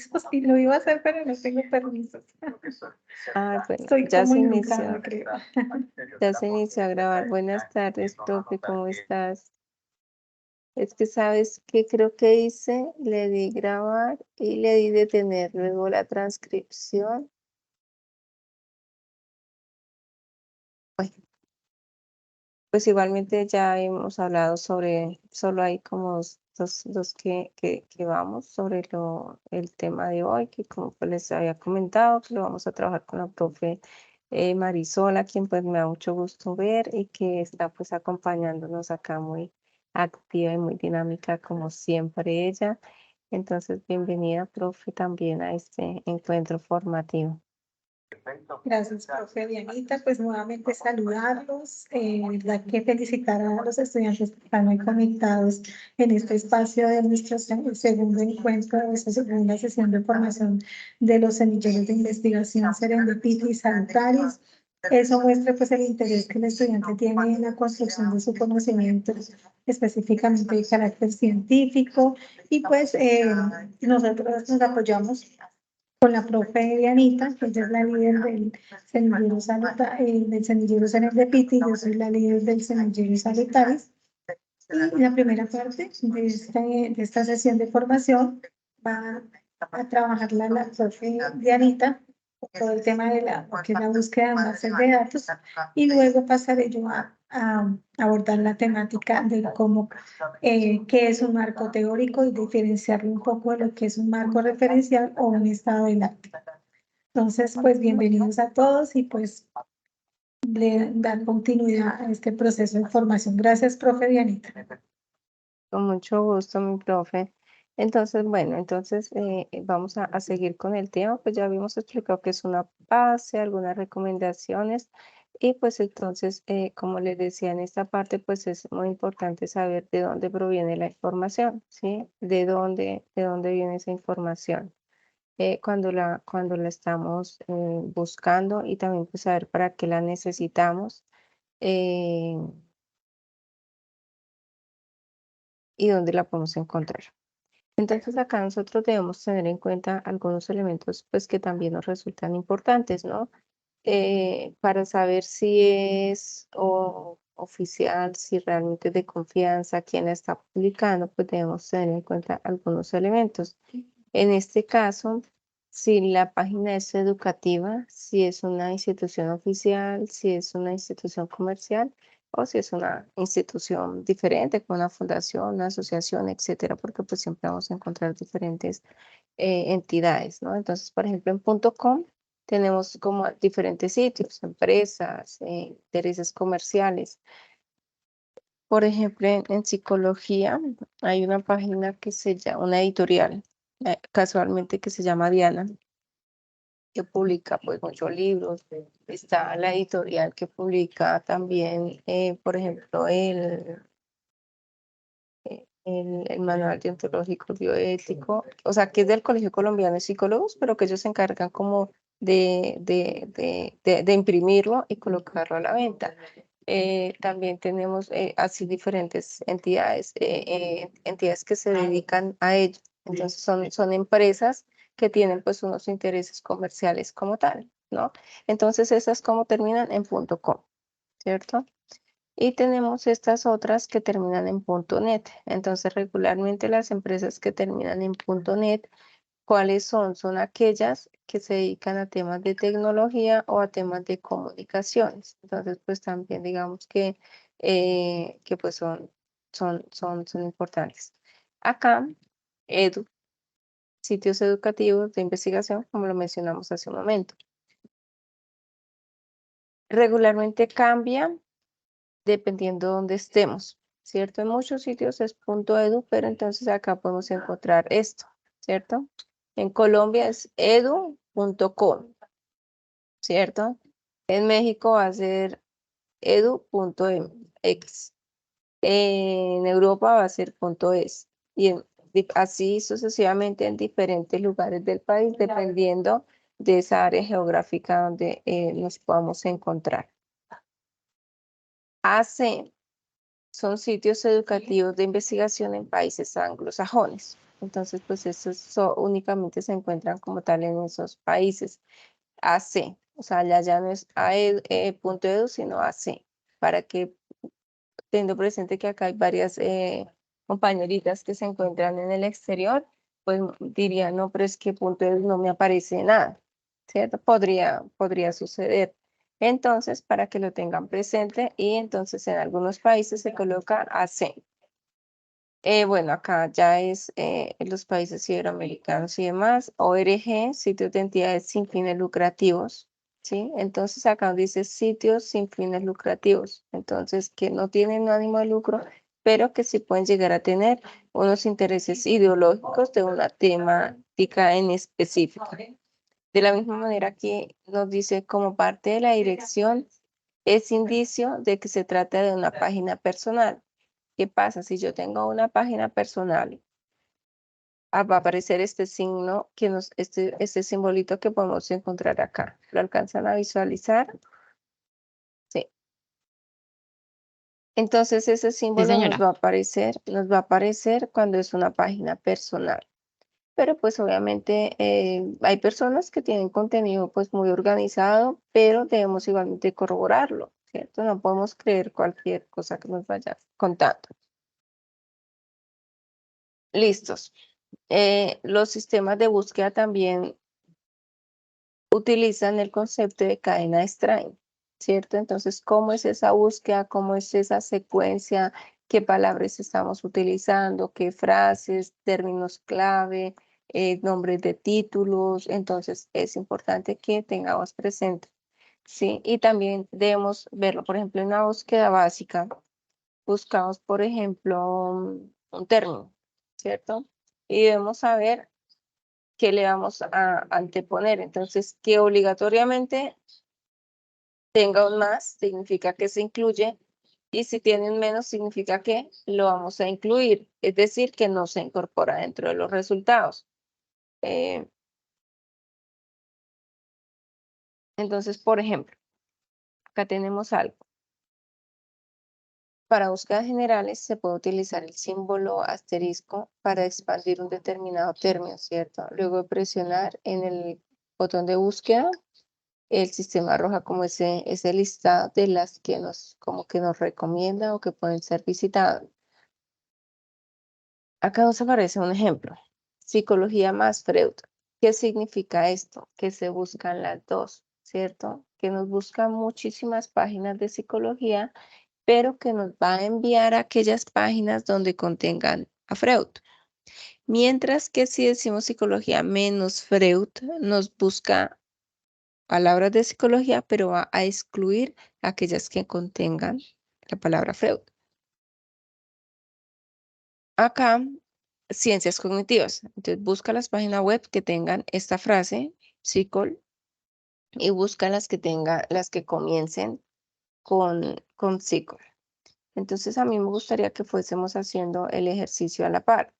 permisos y lo iba a hacer, pero no tengo permisos. Ah, bueno, Estoy ya como se inundada, inició, creo. ya se inició a grabar. Buenas tardes, profe, ¿cómo estás? Es que sabes que creo que hice, le di grabar y le di detener luego la transcripción. Bueno, pues igualmente ya hemos hablado sobre, solo hay como dos que vamos sobre el tema de hoy, que como pues les había comentado, que lo vamos a trabajar con la profe Marisola, quien pues me da mucho gusto ver y que está pues acompañándonos acá muy activa y muy dinámica como siempre ella. Entonces, bienvenida, profe, también a este encuentro formativo. Gracias, profe Dianita. Pues nuevamente saludarlos. Verdad que felicitar a los estudiantes que están hoy conectados en este espacio de nuestro segundo encuentro, de esta segunda sesión de formación de los semilleros de investigación Serendipity y Salutaris. Eso muestra pues el interés que el estudiante tiene en la construcción de su conocimiento, específicamente de carácter científico. Y pues nosotros nos apoyamos con la profe Dianita, que ella es la líder del semillero Serendipity, yo soy la líder del semillero Salutaris. Y la primera parte de esta sesión de formación va a trabajar la profe Dianita, todo el tema de lo que es la búsqueda de bases de datos, y luego pasaré yo a abordar la temática de cómo, qué es un marco teórico y diferenciarlo un poco de lo que es un marco referencial o un estado del arte. Entonces, pues bienvenidos a todos y pues le dan continuidad a este proceso de formación. Gracias, profe Dianita. Con mucho gusto, mi profe. Entonces, bueno, vamos a seguir con el tema, pues ya habíamos explicado que es una base, algunas recomendaciones, y pues entonces, como les decía en esta parte, pues es muy importante saber de dónde proviene la información, ¿sí? De dónde viene esa información. Cuando la estamos buscando y también pues saber para qué la necesitamos. eh, y dónde la podemos encontrar. Entonces acá nosotros debemos tener en cuenta algunos elementos pues que también nos resultan importantes, ¿no? Para saber si es oficial, si realmente es de confianza, quién la está publicando, pues debemos tener en cuenta algunos elementos. En este caso, si la página es educativa, si es una institución oficial, si es una institución comercial o si es una institución diferente, como una fundación, una asociación, etcétera, porque pues siempre vamos a encontrar diferentes entidades, ¿no? Entonces, por ejemplo, en .com tenemos como diferentes sitios, empresas, intereses comerciales. Por ejemplo, en psicología hay una página que se llama, una editorial, casualmente que se llama Diana, que publica pues muchos libros. Está la editorial que publica también, por ejemplo, el manual deontológico bioético, o sea, que es del Colegio Colombiano de Psicólogos, pero que ellos se encargan como de imprimirlo y colocarlo a la venta. También tenemos así diferentes entidades que se dedican a ello. Entonces son empresas que tienen pues unos intereses comerciales como tal, ¿no? Entonces esas como terminan en .com, ¿cierto? Y tenemos estas otras que terminan en .net. Entonces regularmente las empresas que terminan en .net, ¿cuáles son? Son aquellas que se dedican a temas de tecnología o a temas de comunicaciones. Entonces, pues también digamos que pues son importantes. Acá, sitios educativos de investigación, como lo mencionamos hace un momento. Regularmente cambia dependiendo de dónde estemos, ¿cierto? En muchos sitios es .edu, pero entonces acá podemos encontrar esto, ¿cierto? En Colombia es edu.com, ¿cierto? En México va a ser edu.mx. En Europa va a ser .es. Y así sucesivamente en diferentes lugares del país, dependiendo de esa área geográfica donde nos podamos encontrar. AC son sitios educativos de investigación en países anglosajones. Entonces, pues estos únicamente se encuentran como tal en esos países. AC, o sea, ya no es punto .edu, sino AC, para que teniendo presente que acá hay varias compañeritas que se encuentran en el exterior, pues diría, no, pero es que punto .edu no me aparece nada, ¿cierto? Podría suceder. Entonces, para que lo tengan presente, y entonces en algunos países se coloca AC. Bueno, acá ya es en los países iberoamericanos y demás, ORG, sitios de entidades sin fines lucrativos, ¿sí? Entonces acá dice sitios sin fines lucrativos, entonces que no tienen ánimo de lucro, pero que sí pueden llegar a tener unos intereses ideológicos de una temática en específico. De la misma manera que nos dice como parte de la dirección, es indicio de que se trata de una página personal. ¿Qué pasa? Si yo tengo una página personal, va a aparecer este signo, este simbolito que podemos encontrar acá. ¿Lo alcanzan a visualizar? Sí. Entonces ese Sí, símbolo señora. nos va a aparecer cuando es una página personal. Pero pues obviamente hay personas que tienen contenido pues muy organizado, pero debemos igualmente corroborarlo, ¿cierto? No podemos creer cualquier cosa que nos vaya contando. Listos. Los sistemas de búsqueda también utilizan el concepto de cadena de string, ¿cierto? Entonces, ¿cómo es esa búsqueda? ¿Cómo es esa secuencia? ¿Qué palabras estamos utilizando? ¿Qué frases? Términos clave, nombres de títulos. Entonces, es importante que tengamos presente, ¿sí? Y también debemos verlo, por ejemplo, en una búsqueda básica, buscamos, por ejemplo, un término, ¿cierto? Y debemos saber qué le vamos a anteponer. Entonces, que obligatoriamente tenga un más, significa que se incluye, y si tiene un menos, significa que lo vamos a incluir, es decir, que no se incorpora dentro de los resultados. Entonces, por ejemplo, acá tenemos algo. Para búsquedas generales se puede utilizar el símbolo asterisco para expandir un determinado término, ¿cierto? Luego de presionar en el botón de búsqueda, el sistema arroja como ese listado de las que como que nos recomienda o que pueden ser visitadas. Acá nos aparece un ejemplo. Psicología más Freud. ¿Qué significa esto? Que se buscan las dos, ¿cierto? Que nos buscan muchísimas páginas de psicología, pero que nos va a enviar a aquellas páginas donde contengan a Freud. Mientras que si decimos psicología menos Freud, nos busca palabras de psicología, pero va a excluir aquellas que contengan la palabra Freud. Acá, ciencias cognitivas. Entonces, busca las páginas web que tengan esta frase, psicol, y busca las que comiencen con psicol. Entonces, a mí me gustaría que fuésemos haciendo el ejercicio a la par.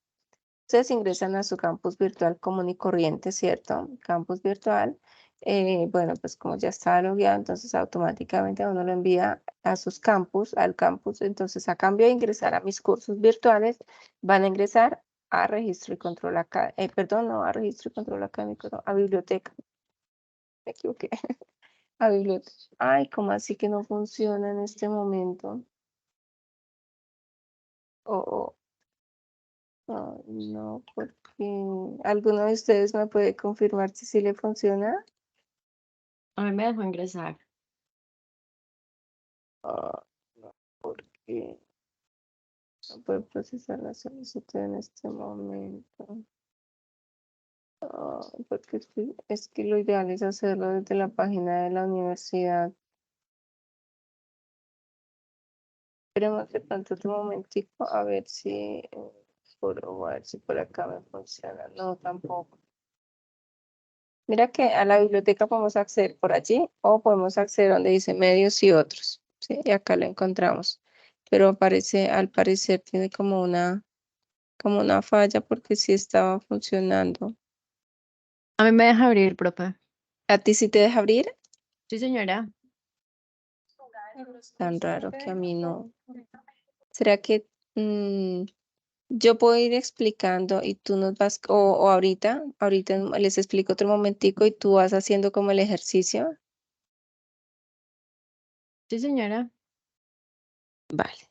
Ustedes ingresan a su campus virtual común y corriente, ¿cierto? Campus virtual. Bueno, pues como ya está logueado, entonces automáticamente a uno lo envía a sus campus, al campus. Entonces, a cambio de ingresar a mis cursos virtuales, van a ingresar a registro y control académico, perdón, no a registro y control académico, no, a biblioteca. Me equivoqué. A biblioteca. Ay, ¿cómo así que no funciona en este momento? Oh, oh, no, porque ¿alguno de ustedes me puede confirmar si sí le funciona? A mí me dejó ingresar. Ah, no, porque no puede procesar la solicitud en este momento. Porque es que lo ideal es hacerlo desde la página de la universidad. Esperemos de pronto otro momentico a ver si a ver si por acá me funciona. No, tampoco. Mira que a la biblioteca podemos acceder por allí o podemos acceder donde dice medios y otros. ¿Sí? Y acá lo encontramos. Pero al parecer tiene como una falla porque sí estaba funcionando. A mí me deja abrir, profe. ¿A ti sí te deja abrir? Sí, señora. Tan raro que a mí no. ¿Será que Yo puedo ir explicando y tú nos vas, o ahorita les explico otro momentico y tú vas haciendo como el ejercicio. Sí, señora. Vale.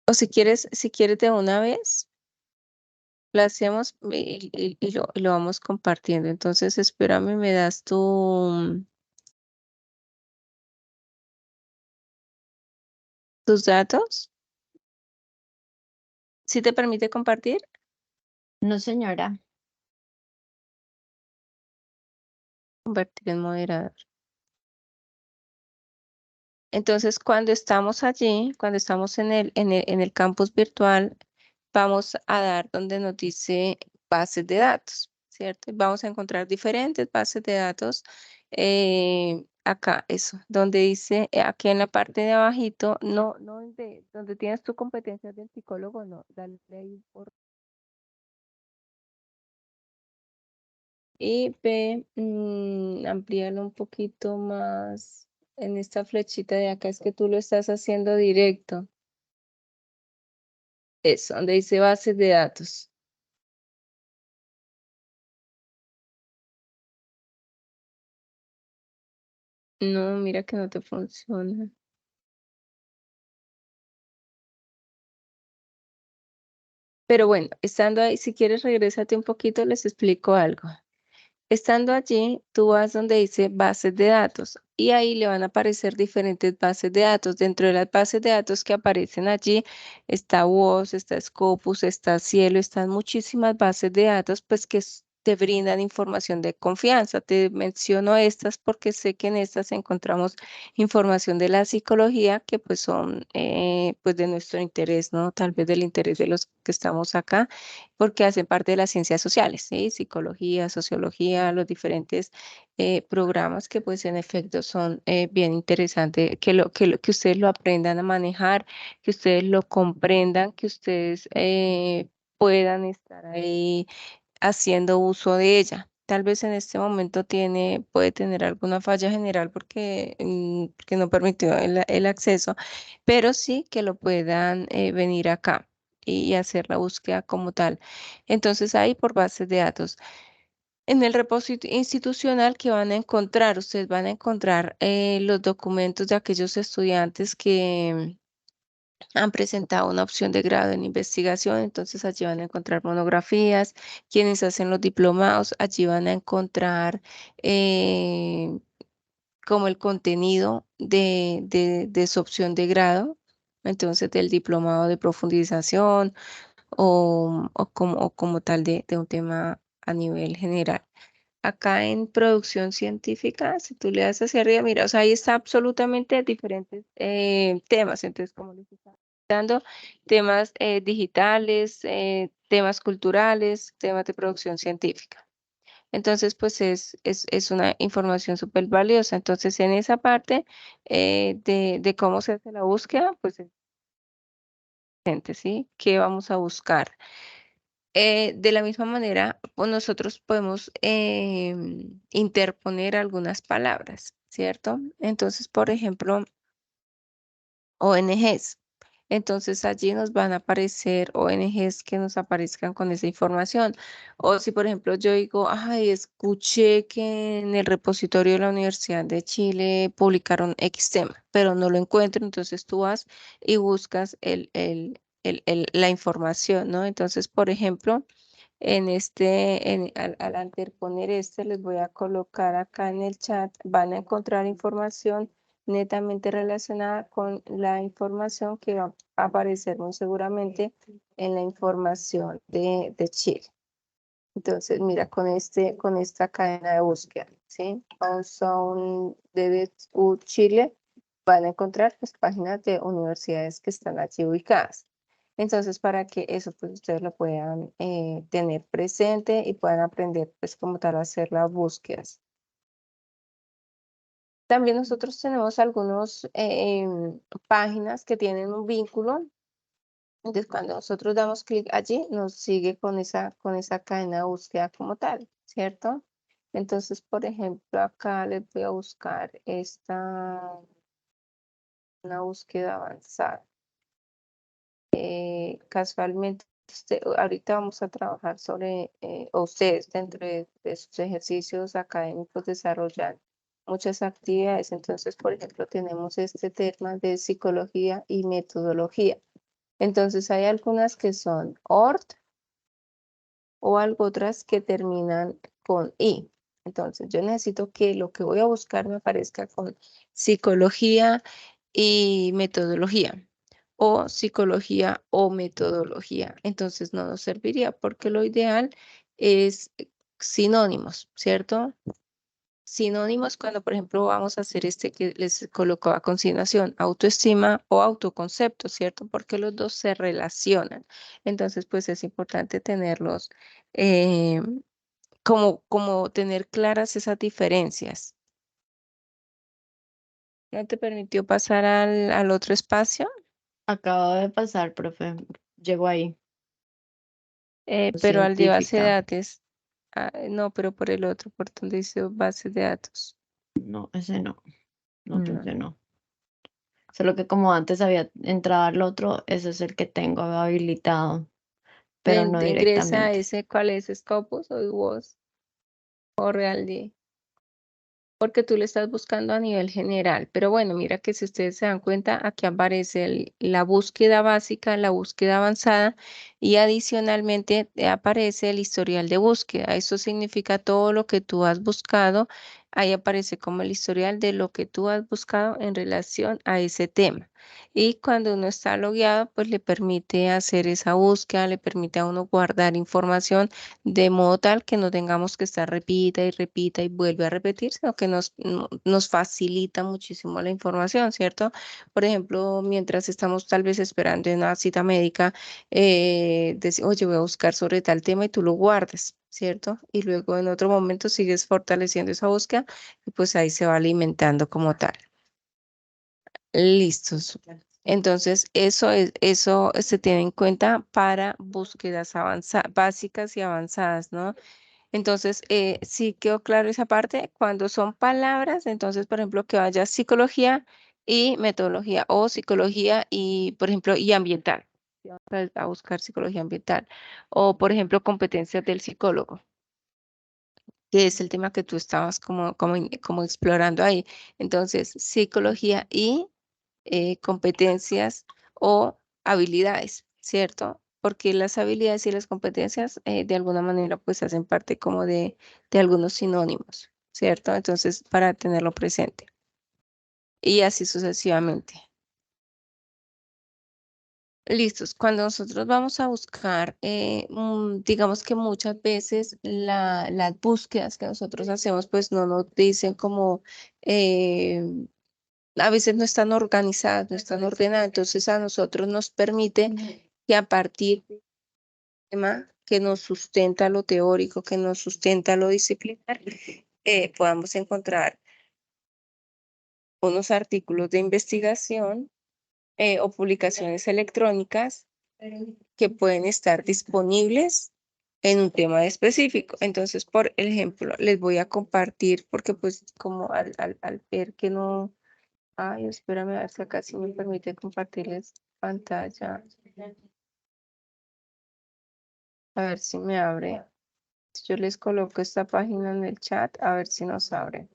O si quieres de una vez, lo hacemos y lo vamos compartiendo. Entonces, espérame, me das tus datos. ¿Sí te permite compartir? No, señora. Convertir en moderador. Entonces, cuando estamos allí, cuando estamos en el campus virtual, vamos a dar donde nos dice bases de datos, ¿cierto? Y vamos a encontrar diferentes bases de datos. Acá, eso, donde dice, aquí en la parte de abajito, no donde tienes tu competencias del psicólogo, no, dale ahí y ve, amplíalo un poquito más en esta flechita de acá, es que tú lo estás haciendo directo. Eso, donde dice bases de datos. No, mira que no te funciona. Pero bueno, estando ahí, si quieres, regrésate un poquito, les explico algo. Estando allí, tú vas donde dice bases de datos y ahí le van a aparecer diferentes bases de datos. Dentro de las bases de datos que aparecen allí está WOS, está Scopus, está Cielo, están muchísimas bases de datos pues te brindan información de confianza. Te menciono estas porque sé que en estas encontramos información de la psicología que pues son pues de nuestro interés, ¿no? Tal vez del interés de los que estamos acá porque hacen parte de las ciencias sociales, ¿sí? Psicología, sociología, los diferentes programas que pues en efecto son bien interesantes, que ustedes lo aprendan a manejar, que ustedes lo comprendan, que ustedes puedan estar ahí haciendo uso de ella. Tal vez en este momento puede tener alguna falla general porque no permitió el acceso, pero sí que lo puedan venir acá y hacer la búsqueda como tal. Entonces ahí por bases de datos. En el repositorio institucional que van a encontrar, ustedes van a encontrar los documentos de aquellos estudiantes que han presentado una opción de grado en investigación, entonces allí van a encontrar monografías, quienes hacen los diplomados, allí van a encontrar eh, como el contenido de su opción de grado, entonces del diplomado de profundización o como tal de un tema a nivel general. Acá en producción científica, si tú le das hacia arriba, mira, o sea, ahí está absolutamente diferentes temas. Entonces, como les estaba dando, temas digitales, temas culturales, temas de producción científica. Entonces, pues es una información súper valiosa. Entonces, en esa parte de cómo se hace la búsqueda, pues es gente, ¿sí? ¿Qué vamos a buscar? De la misma manera, pues nosotros podemos interponer algunas palabras, ¿cierto? Entonces, por ejemplo, ONGs. Entonces allí nos van a aparecer ONGs que nos aparezcan con esa información. O si, por ejemplo, yo digo, ay, escuché que en el repositorio de la Universidad de Chile publicaron X tema, pero no lo encuentro, entonces tú vas y buscas la información, ¿no? Entonces, por ejemplo, al anteponer les voy a colocar acá en el chat, van a encontrar información netamente relacionada con la información que va a aparecer muy seguramente en la información de Chile. Entonces, mira, con esta cadena de búsqueda, ¿sí? On de Chile, van a encontrar pues, páginas de universidades que están allí ubicadas. Entonces, para que eso pues ustedes lo puedan tener presente y puedan aprender pues como tal a hacer las búsquedas. También nosotros tenemos algunas páginas que tienen un vínculo. Entonces, cuando nosotros damos clic allí, nos sigue con esa cadena de búsqueda como tal, ¿cierto? Entonces, por ejemplo, acá les voy a buscar una búsqueda avanzada. casualmente, ahorita vamos a trabajar sobre, o ustedes dentro de sus ejercicios académicos desarrollar muchas actividades. Entonces, por ejemplo, tenemos este tema de psicología y metodología. Entonces, hay algunas que son ORT o algo otras que terminan con I. Entonces, yo necesito que lo que voy a buscar me aparezca con psicología y metodología o psicología o metodología. Entonces, no nos serviría porque lo ideal es sinónimos, ¿cierto? Sinónimos cuando, por ejemplo, vamos a hacer este que les coloco a continuación, autoestima o autoconcepto, ¿cierto? Porque los dos se relacionan. Entonces, pues es importante tenerlos, eh, como tener claras esas diferencias. ¿No te permitió pasar al otro espacio? Acabo de pasar, profe. Llegó ahí. Pero al de base de Científica. datos, no, pero por el otro, por donde dice base de datos. No, ese no. No, No. ese no. Solo que como antes había entrado al otro, ese es el que tengo habilitado, pero no Ingresa a directamente. ese, ¿cuál es? ¿Scopus o WOS o RealD? Porque tú le estás buscando a nivel general. Pero bueno, mira que si ustedes se dan cuenta, aquí aparece la búsqueda básica, la búsqueda avanzada y adicionalmente aparece el historial de búsqueda. Eso significa todo lo que tú has buscado. Ahí aparece como el historial de lo que tú has buscado en relación a ese tema. Y cuando uno está logueado, pues le permite hacer esa búsqueda, le permite a uno guardar información de modo tal que no tengamos que estar repita y repita y vuelve a repetir, sino que nos facilita muchísimo la información, ¿cierto? Por ejemplo, mientras estamos tal vez esperando en una cita médica, decir, oye, voy a buscar sobre tal tema y tú lo guardas, ¿cierto? Y luego en otro momento sigues fortaleciendo esa búsqueda y pues ahí se va alimentando como tal. Listos. Entonces, eso se tiene en cuenta para búsquedas básicas y avanzadas, ¿no? Entonces, sí quedó claro esa parte. Cuando son palabras, entonces, por ejemplo, que vaya psicología y metodología o psicología y, por ejemplo, y ambiental. A buscar psicología ambiental. O, por ejemplo, competencias del psicólogo, que es el tema que tú estabas como explorando ahí. Entonces, psicología y competencias o habilidades, ¿cierto? Porque las habilidades y las competencias de alguna manera pues hacen parte como de algunos sinónimos, ¿cierto? Entonces, para tenerlo presente. Y así sucesivamente. Listos. Cuando nosotros vamos a buscar, digamos que muchas veces las búsquedas que nosotros hacemos pues no nos dicen como eh, a veces no están organizadas, no están ordenadas, entonces a nosotros nos permite que a partir del tema que nos sustenta lo teórico, que nos sustenta lo disciplinar, podamos encontrar unos artículos de investigación o publicaciones electrónicas que pueden estar disponibles en un tema específico. Entonces, por ejemplo, les voy a compartir, porque pues como al ver que no. Ay, espérame a ver si acá sí me permite compartirles pantalla. A ver si me abre. Yo les coloco esta página en el chat, a ver si nos abre.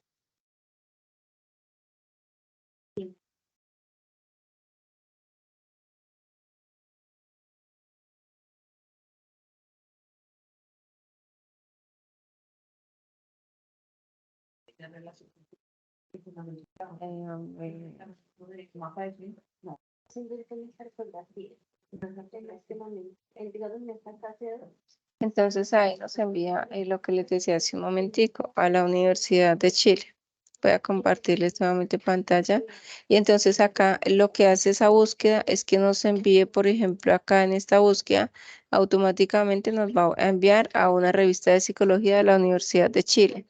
Entonces ahí nos envía lo que les decía hace un momentico a la Universidad de Chile. Voy a compartirles nuevamente pantalla. Y entonces acá lo que hace esa búsqueda es que nos envíe, por ejemplo, acá en esta búsqueda, automáticamente nos va a enviar a una revista de psicología de la Universidad de Chile,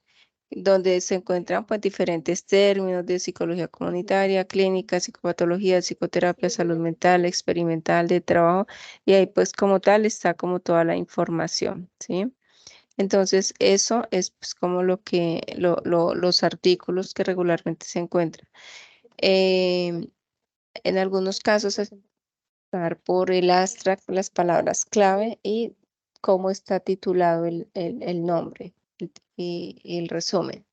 donde se encuentran pues diferentes términos de psicología comunitaria, clínica, psicopatología, psicoterapia, salud mental, experimental, de trabajo, y ahí pues como tal está como toda la información, ¿sí? Entonces eso es pues como los artículos que regularmente se encuentran. En algunos casos buscar por el abstract las palabras clave y cómo está titulado el nombre y el resumen.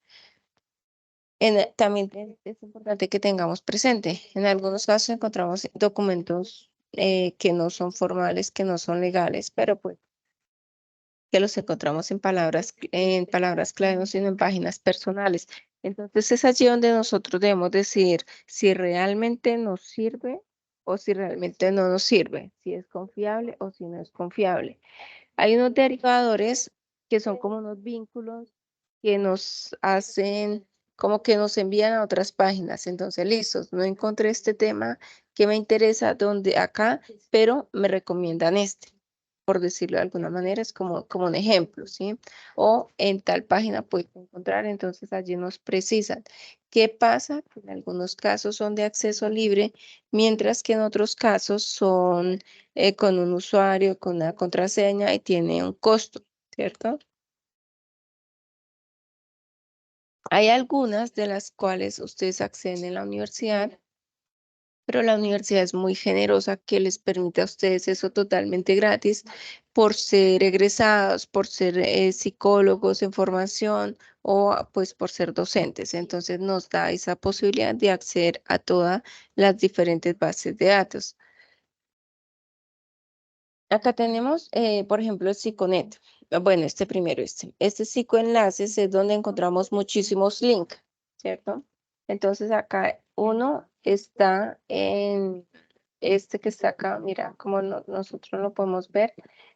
También es importante que tengamos presente, en algunos casos encontramos documentos que no son formales, que no son legales, pero pues que los encontramos en palabras clave, no sino en páginas personales. Entonces es allí donde nosotros debemos decidir si realmente nos sirve o si realmente no nos sirve, si es confiable o si no es confiable. Hay unos derivadores que son como unos vínculos que nos hacen, como que nos envían a otras páginas. Entonces, listos, no encontré este tema que me interesa donde acá, pero me recomiendan este, por decirlo de alguna manera, es como un ejemplo, ¿sí? O en tal página puedes encontrar, entonces allí nos precisan. ¿Qué pasa? Que en algunos casos son de acceso libre, mientras que en otros casos son con un usuario, con una contraseña y tiene un costo, ¿cierto? Hay algunas de las cuales ustedes acceden en la universidad, pero la universidad es muy generosa que les permite a ustedes eso totalmente gratis por ser egresados, por ser psicólogos en formación o pues por ser docentes. Entonces nos da esa posibilidad de acceder a todas las diferentes bases de datos. Acá tenemos, por ejemplo, el Psiconet. Bueno, este primero, este psicoenlaces es donde encontramos muchísimos links, ¿cierto? Entonces acá uno está en este que está acá, mira, como nosotros lo podemos ver,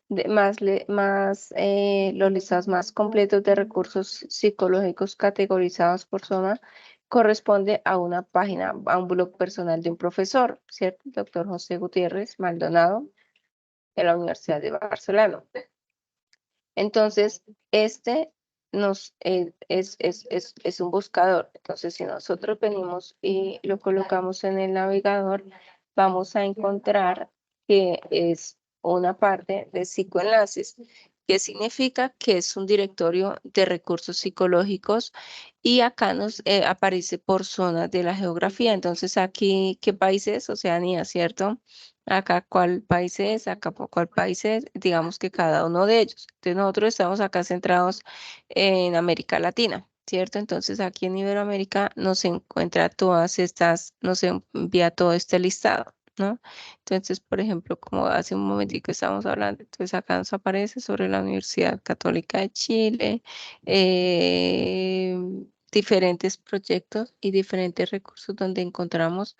los listados más completos de recursos psicológicos categorizados por zona corresponde a una página, a un blog personal de un profesor, ¿cierto? El doctor José Gutiérrez Maldonado de la Universidad de Barcelona. Entonces, este es un buscador. Entonces, si nosotros venimos y lo colocamos en el navegador, vamos a encontrar que es una parte de psicoenlaces, que significa que es un directorio de recursos psicológicos y acá nos aparece por zonas de la geografía. Entonces, aquí, ¿qué país es? Oceanía, ¿cierto? Acá cuál país es, acá por cuál país es, digamos que cada uno de ellos. Entonces nosotros estamos acá centrados en América Latina, ¿cierto? Entonces aquí en Iberoamérica nos encuentra nos envía todo este listado, ¿no? Entonces, por ejemplo, como hace un momentico estábamos hablando, entonces acá nos aparece sobre la Universidad Católica de Chile, eh, diferentes proyectos y diferentes recursos donde encontramos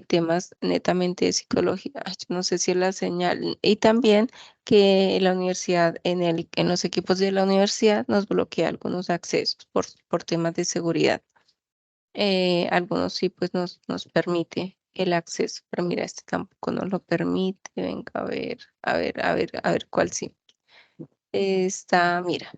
temas netamente de psicología. Ay, yo no sé si es la señal. Y también que la universidad, en los equipos de la universidad, nos bloquea algunos accesos por temas de seguridad. Algunos sí, pues nos permite el acceso, pero mira, este tampoco nos lo permite. Venga, a ver cuál sí. Mira.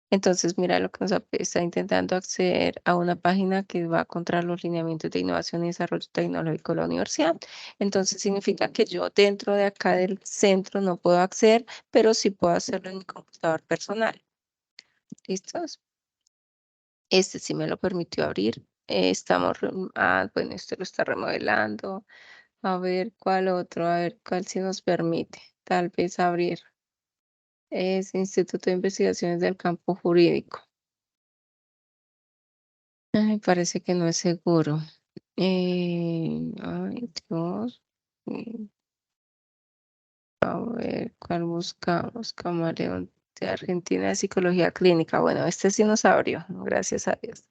Entonces, mira lo que está intentando acceder a una página que va contra los lineamientos de innovación y desarrollo tecnológico de la universidad. Entonces, significa que yo dentro de acá del centro no puedo acceder, pero sí puedo hacerlo en mi computador personal. ¿Listos? Este sí me lo permitió abrir. Bueno, este lo está remodelando. A ver cuál otro, a ver cuál sí nos permite. Tal vez abrir. Es Instituto de Investigaciones del Campo Jurídico. Ay, parece que no es seguro. Ay, Dios. Mm, A ver, ¿cuál buscamos? Camaleón de Argentina de Psicología Clínica. Bueno, este sí nos abrió, gracias a Dios.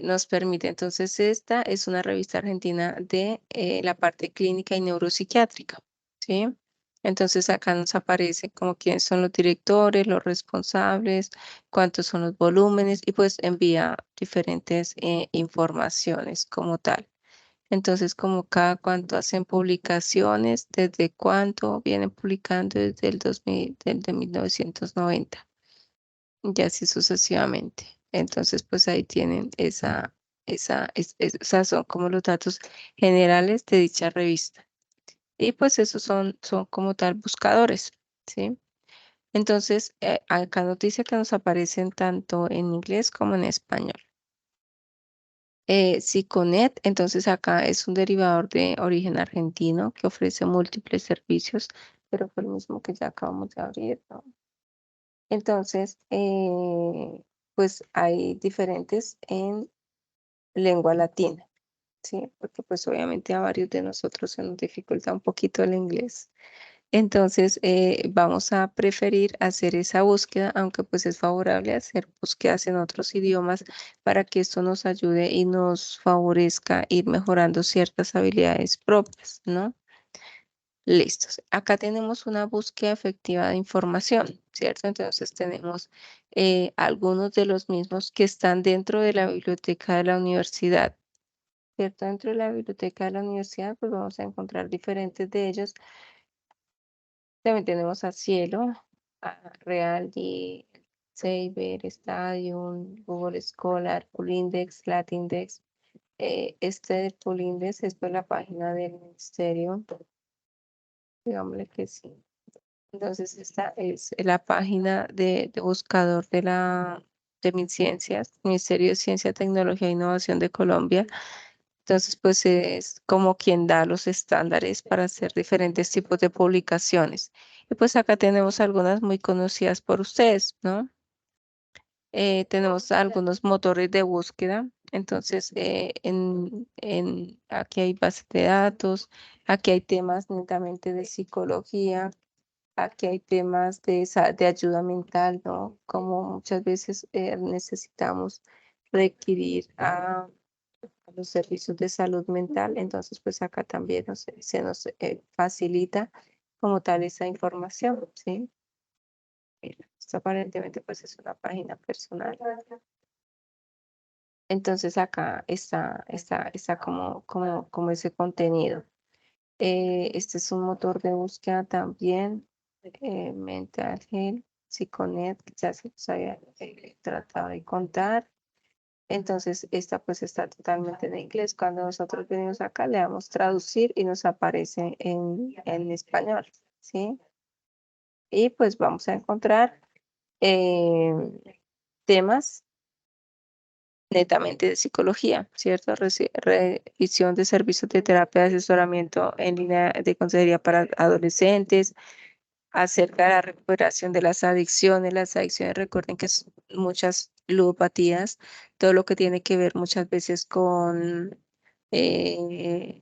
Nos permite, entonces, esta es una revista argentina de la parte clínica y neuropsiquiátrica, ¿sí? Entonces acá nos aparece como quiénes son los directores, los responsables, cuántos son los volúmenes y pues envía diferentes informaciones como tal. Entonces, como cada cuánto hacen publicaciones, desde cuánto vienen publicando desde el 2000, desde 1990 y así sucesivamente. Entonces, pues ahí tienen o sea, son como los datos generales de dicha revista. Y pues esos son como tal buscadores, ¿sí? Entonces, acá nos dice que nos aparecen tanto en inglés como en español. Siconet, entonces acá es un derivador de origen argentino que ofrece múltiples servicios, pero fue el mismo que ya acabamos de abrir, ¿no? Entonces, pues hay diferentes en lengua latina, ¿sí? Porque pues obviamente a varios de nosotros se nos dificulta un poquito el inglés. Entonces, vamos a preferir hacer esa búsqueda, aunque pues es favorable hacer búsquedas en otros idiomas para que esto nos ayude y nos favorezca ir mejorando ciertas habilidades propias, ¿no? Listos. Acá tenemos una búsqueda efectiva de información, ¿cierto? Entonces tenemos algunos de los mismos que están dentro de la biblioteca de la universidad, ¿cierto? Dentro de la biblioteca de la universidad, pues vamos a encontrar diferentes de ellos. También tenemos a Cielo, a Reality, Saber, Stadium, Google Scholar, Pulindex, Latindex. Este de Pulindex es por la página del ministerio. Digámosle que sí. Entonces, esta es la página de buscador de MinCiencias, Ministerio de Ciencia, Tecnología e Innovación de Colombia. Entonces, pues es como quien da los estándares para hacer diferentes tipos de publicaciones. Y pues acá tenemos algunas muy conocidas por ustedes, ¿no? Tenemos algunos motores de búsqueda. Entonces, aquí hay bases de datos, aquí hay temas netamente de psicología, aquí hay temas de ayuda mental, ¿no? Como muchas veces necesitamos requerir a los servicios de salud mental, entonces pues acá también se nos facilita como tal esa información, ¿sí? Mira, esto aparentemente pues es una página personal. Entonces acá está como ese contenido. Este es un motor de búsqueda también, Mental Health, Psiconet, ya se los había tratado de contar. Entonces, esta pues está totalmente en inglés. Cuando nosotros venimos acá, le damos traducir y nos aparece en español, ¿sí? Y pues vamos a encontrar eh, temas netamente de psicología, ¿cierto? Revisión de servicios de terapia de asesoramiento en línea de consejería para adolescentes, acerca de la recuperación de las adicciones. Las adicciones, recuerden que son muchas ludopatías, todo lo que tiene que ver muchas veces con eh,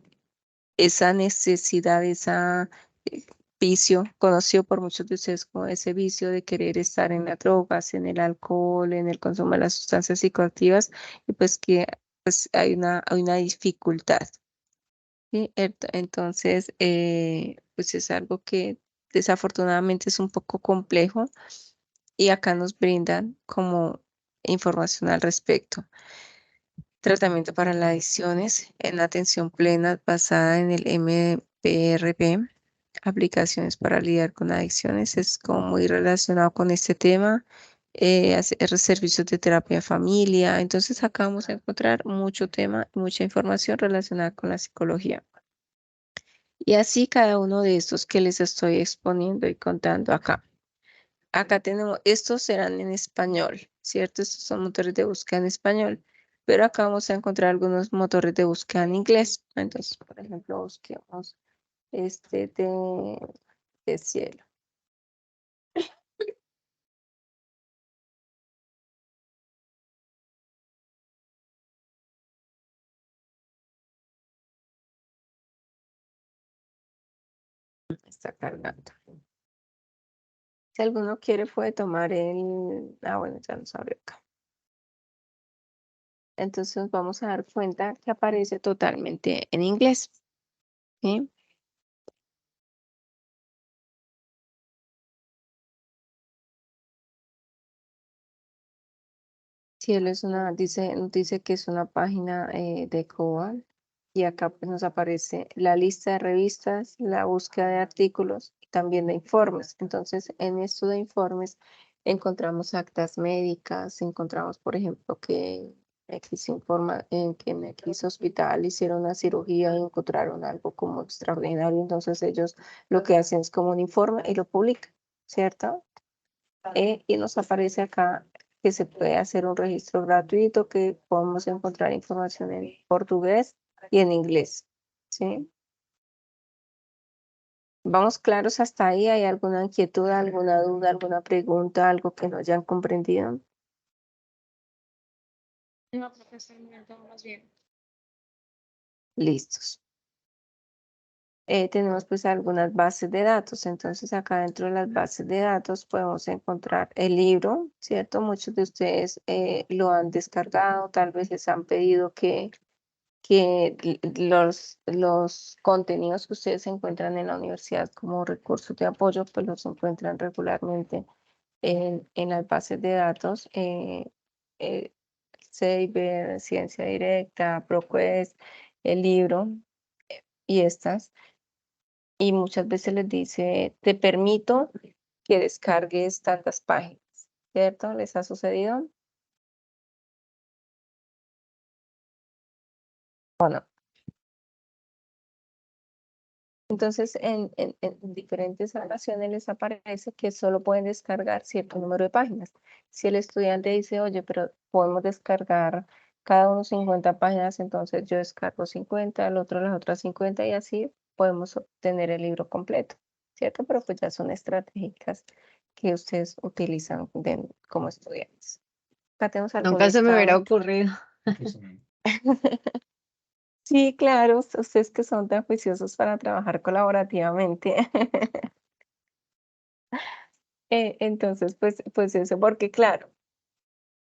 esa necesidad, esa vicio, conocido por muchos de ustedes como ese vicio de querer estar en las drogas, en el alcohol, en el consumo de las sustancias psicoactivas, y pues que pues hay una dificultad. ¿Sí? Entonces, pues es algo que desafortunadamente es un poco complejo y acá nos brindan como información al respecto. Tratamiento para las adicciones en atención plena basada en el MPRP. Aplicaciones para lidiar con adicciones. Es como muy relacionado con este tema. Hacer servicios de terapia de familia. Entonces acá vamos a encontrar mucho tema, mucha información relacionada con la psicología. Y así cada uno de estos que les estoy exponiendo y contando acá. Acá tenemos, estos serán en español, ¿cierto? Estos son motores de búsqueda en español, pero acá vamos a encontrar algunos motores de búsqueda en inglés. Entonces, por ejemplo, busquemos este de cielo. Está cargando. Si alguno quiere, puede tomar el... Ah, bueno, ya nos abrió acá. Entonces nos vamos a dar cuenta que aparece totalmente en inglés. ¿Sí? Cielo es nos dice que es una página de Coal y acá pues nos aparece la lista de revistas, la búsqueda de artículos y también de informes. Entonces, en esto de informes encontramos actas médicas, encontramos, por ejemplo, que en X hospital hicieron una cirugía y encontraron algo como extraordinario. Entonces, ellos lo que hacen es como un informe y lo publican, ¿cierto? Y nos aparece acá que se puede hacer un registro gratuito, que podemos encontrar información en portugués y en inglés, ¿sí? ¿Vamos claros hasta ahí? ¿Hay alguna inquietud, alguna duda, alguna pregunta, algo que no hayan comprendido? No, profesor, vamos bien. Listos. Tenemos pues algunas bases de datos, entonces acá dentro de las bases de datos podemos encontrar el libro, ¿cierto? Muchos de ustedes lo han descargado, tal vez les han pedido que los contenidos que ustedes encuentran en la universidad como recursos de apoyo, pues los encuentran regularmente en las bases de datos. Eh, Saber, Ciencia Directa, ProQuest, el libro y estas. Y muchas veces les dice, te permito que descargues tantas páginas, ¿cierto? ¿Les ha sucedido? ¿O no? Entonces, en diferentes ocasiones les aparece que solo pueden descargar cierto número de páginas. Si el estudiante dice, oye, pero podemos descargar cada uno 50 páginas, entonces yo descargo 50, el otro las otras 50 y así podemos obtener el libro completo, ¿cierto? Pero pues ya son estratégicas que ustedes utilizan como estudiantes. Acá tenemos Nunca algunos se me hubiera counts. ocurrido. Sí, claro, ustedes que son tan juiciosos para trabajar colaborativamente. Entonces, pues eso, porque claro,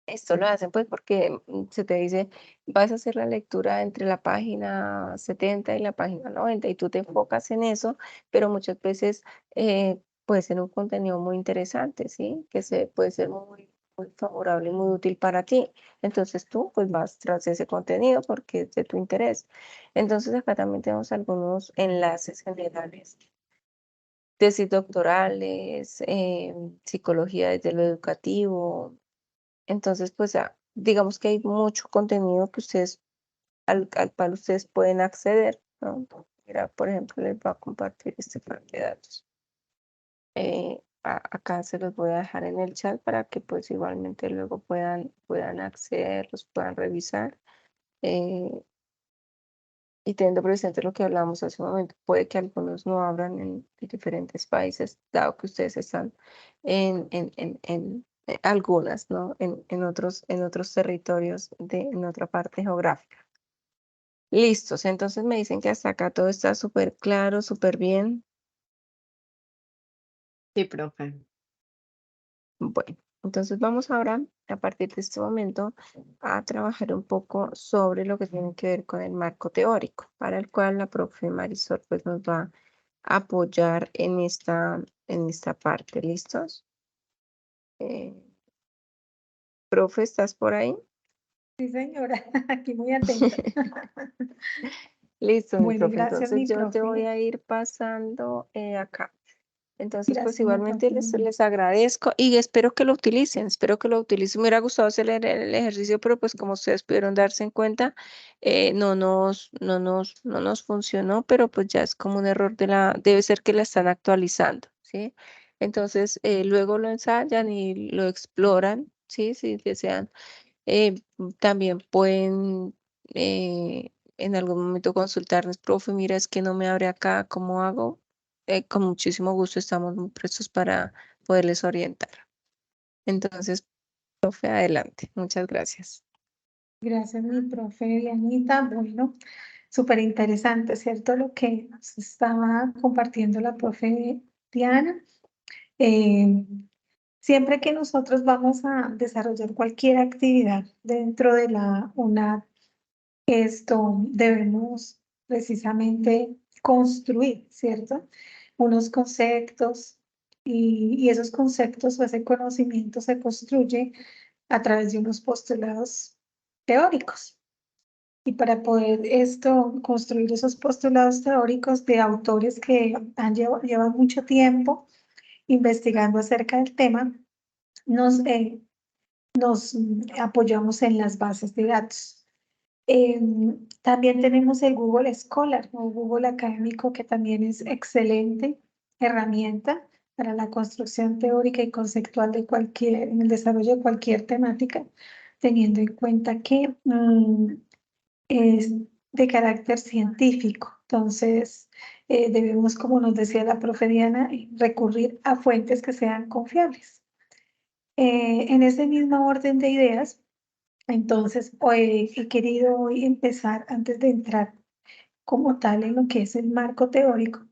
esto lo hacen pues porque se te dice, vas a hacer la lectura entre la página 70 y la página 90 y tú te enfocas en eso, pero muchas veces puede ser un contenido muy interesante, ¿sí? Que puede ser muy, muy favorable y muy útil para ti. Entonces tú pues vas tras ese contenido porque es de tu interés. Entonces acá también tenemos algunos enlaces generales, tesis doctorales, psicología desde lo educativo. Entonces, pues digamos que hay mucho contenido que ustedes, al cual ustedes pueden acceder, ¿no? Mira, por ejemplo, les voy a compartir este parque de datos. Acá se los voy a dejar en el chat para que pues igualmente luego puedan acceder, los puedan revisar. eh, y teniendo presente lo que hablamos hace un momento, puede que algunos no abran en diferentes países, dado que ustedes están en algunas, ¿no? En otros territorios, en otra parte geográfica. Listos, entonces me dicen que hasta acá todo está súper claro, súper bien. Sí, profe. Bueno, entonces vamos ahora, a partir de este momento, a trabajar un poco sobre lo que tiene que ver con el marco teórico, para el cual la profe Marisol pues, nos va a apoyar en esta parte. ¿Listos? Profe, ¿estás por ahí? Sí, señora, aquí muy atenta. Listo, mi Bueno, profe. gracias, Entonces mi yo te voy profe. a ir pasando acá. Entonces, pues Gracias, mi igualmente profe. les agradezco y espero que lo utilicen, espero que lo utilicen. Me hubiera gustado hacer el ejercicio, pero pues como ustedes pudieron darse en cuenta, no nos funcionó, pero pues ya es como un error debe ser que la están actualizando, ¿sí? Entonces, luego lo ensayan y lo exploran, ¿sí? Si desean. También pueden en algún momento consultarnos, profe, mira, es que no me abre acá, ¿cómo hago? Con muchísimo gusto estamos muy prestos para poderles orientar. Entonces, profe, adelante. Muchas gracias. Gracias, mi profe Dianita. Bueno, súper interesante, ¿cierto? Lo que nos estaba compartiendo la profe Diana. Eh, Siempre que nosotros vamos a desarrollar cualquier actividad dentro de la UNAD, esto debemos precisamente construir, ¿cierto? Unos conceptos y esos conceptos o ese conocimiento se construye a través de unos postulados teóricos. Y para poder esto, construir esos postulados teóricos de autores que llevan mucho tiempo investigando acerca del tema, nos apoyamos en las bases de datos. También tenemos el Google Scholar o Google Académico, que también es excelente herramienta para la construcción teórica y conceptual de en el desarrollo de cualquier temática, teniendo en cuenta que es de carácter científico. Entonces, debemos, como nos decía la profe Diana, recurrir a fuentes que sean confiables. En ese mismo orden de ideas, entonces, hoy he querido hoy empezar, antes de entrar como tal en lo que es el marco teórico,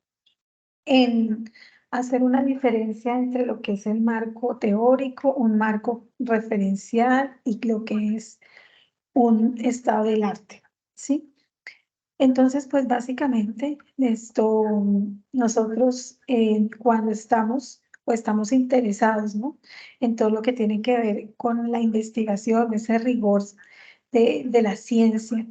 en hacer una diferencia entre lo que es el marco teórico, un marco referencial y lo que es un estado del arte, ¿sí? Entonces, pues básicamente esto, nosotros cuando estamos o estamos interesados, ¿no? En todo lo que tiene que ver con la investigación, ese rigor de la ciencia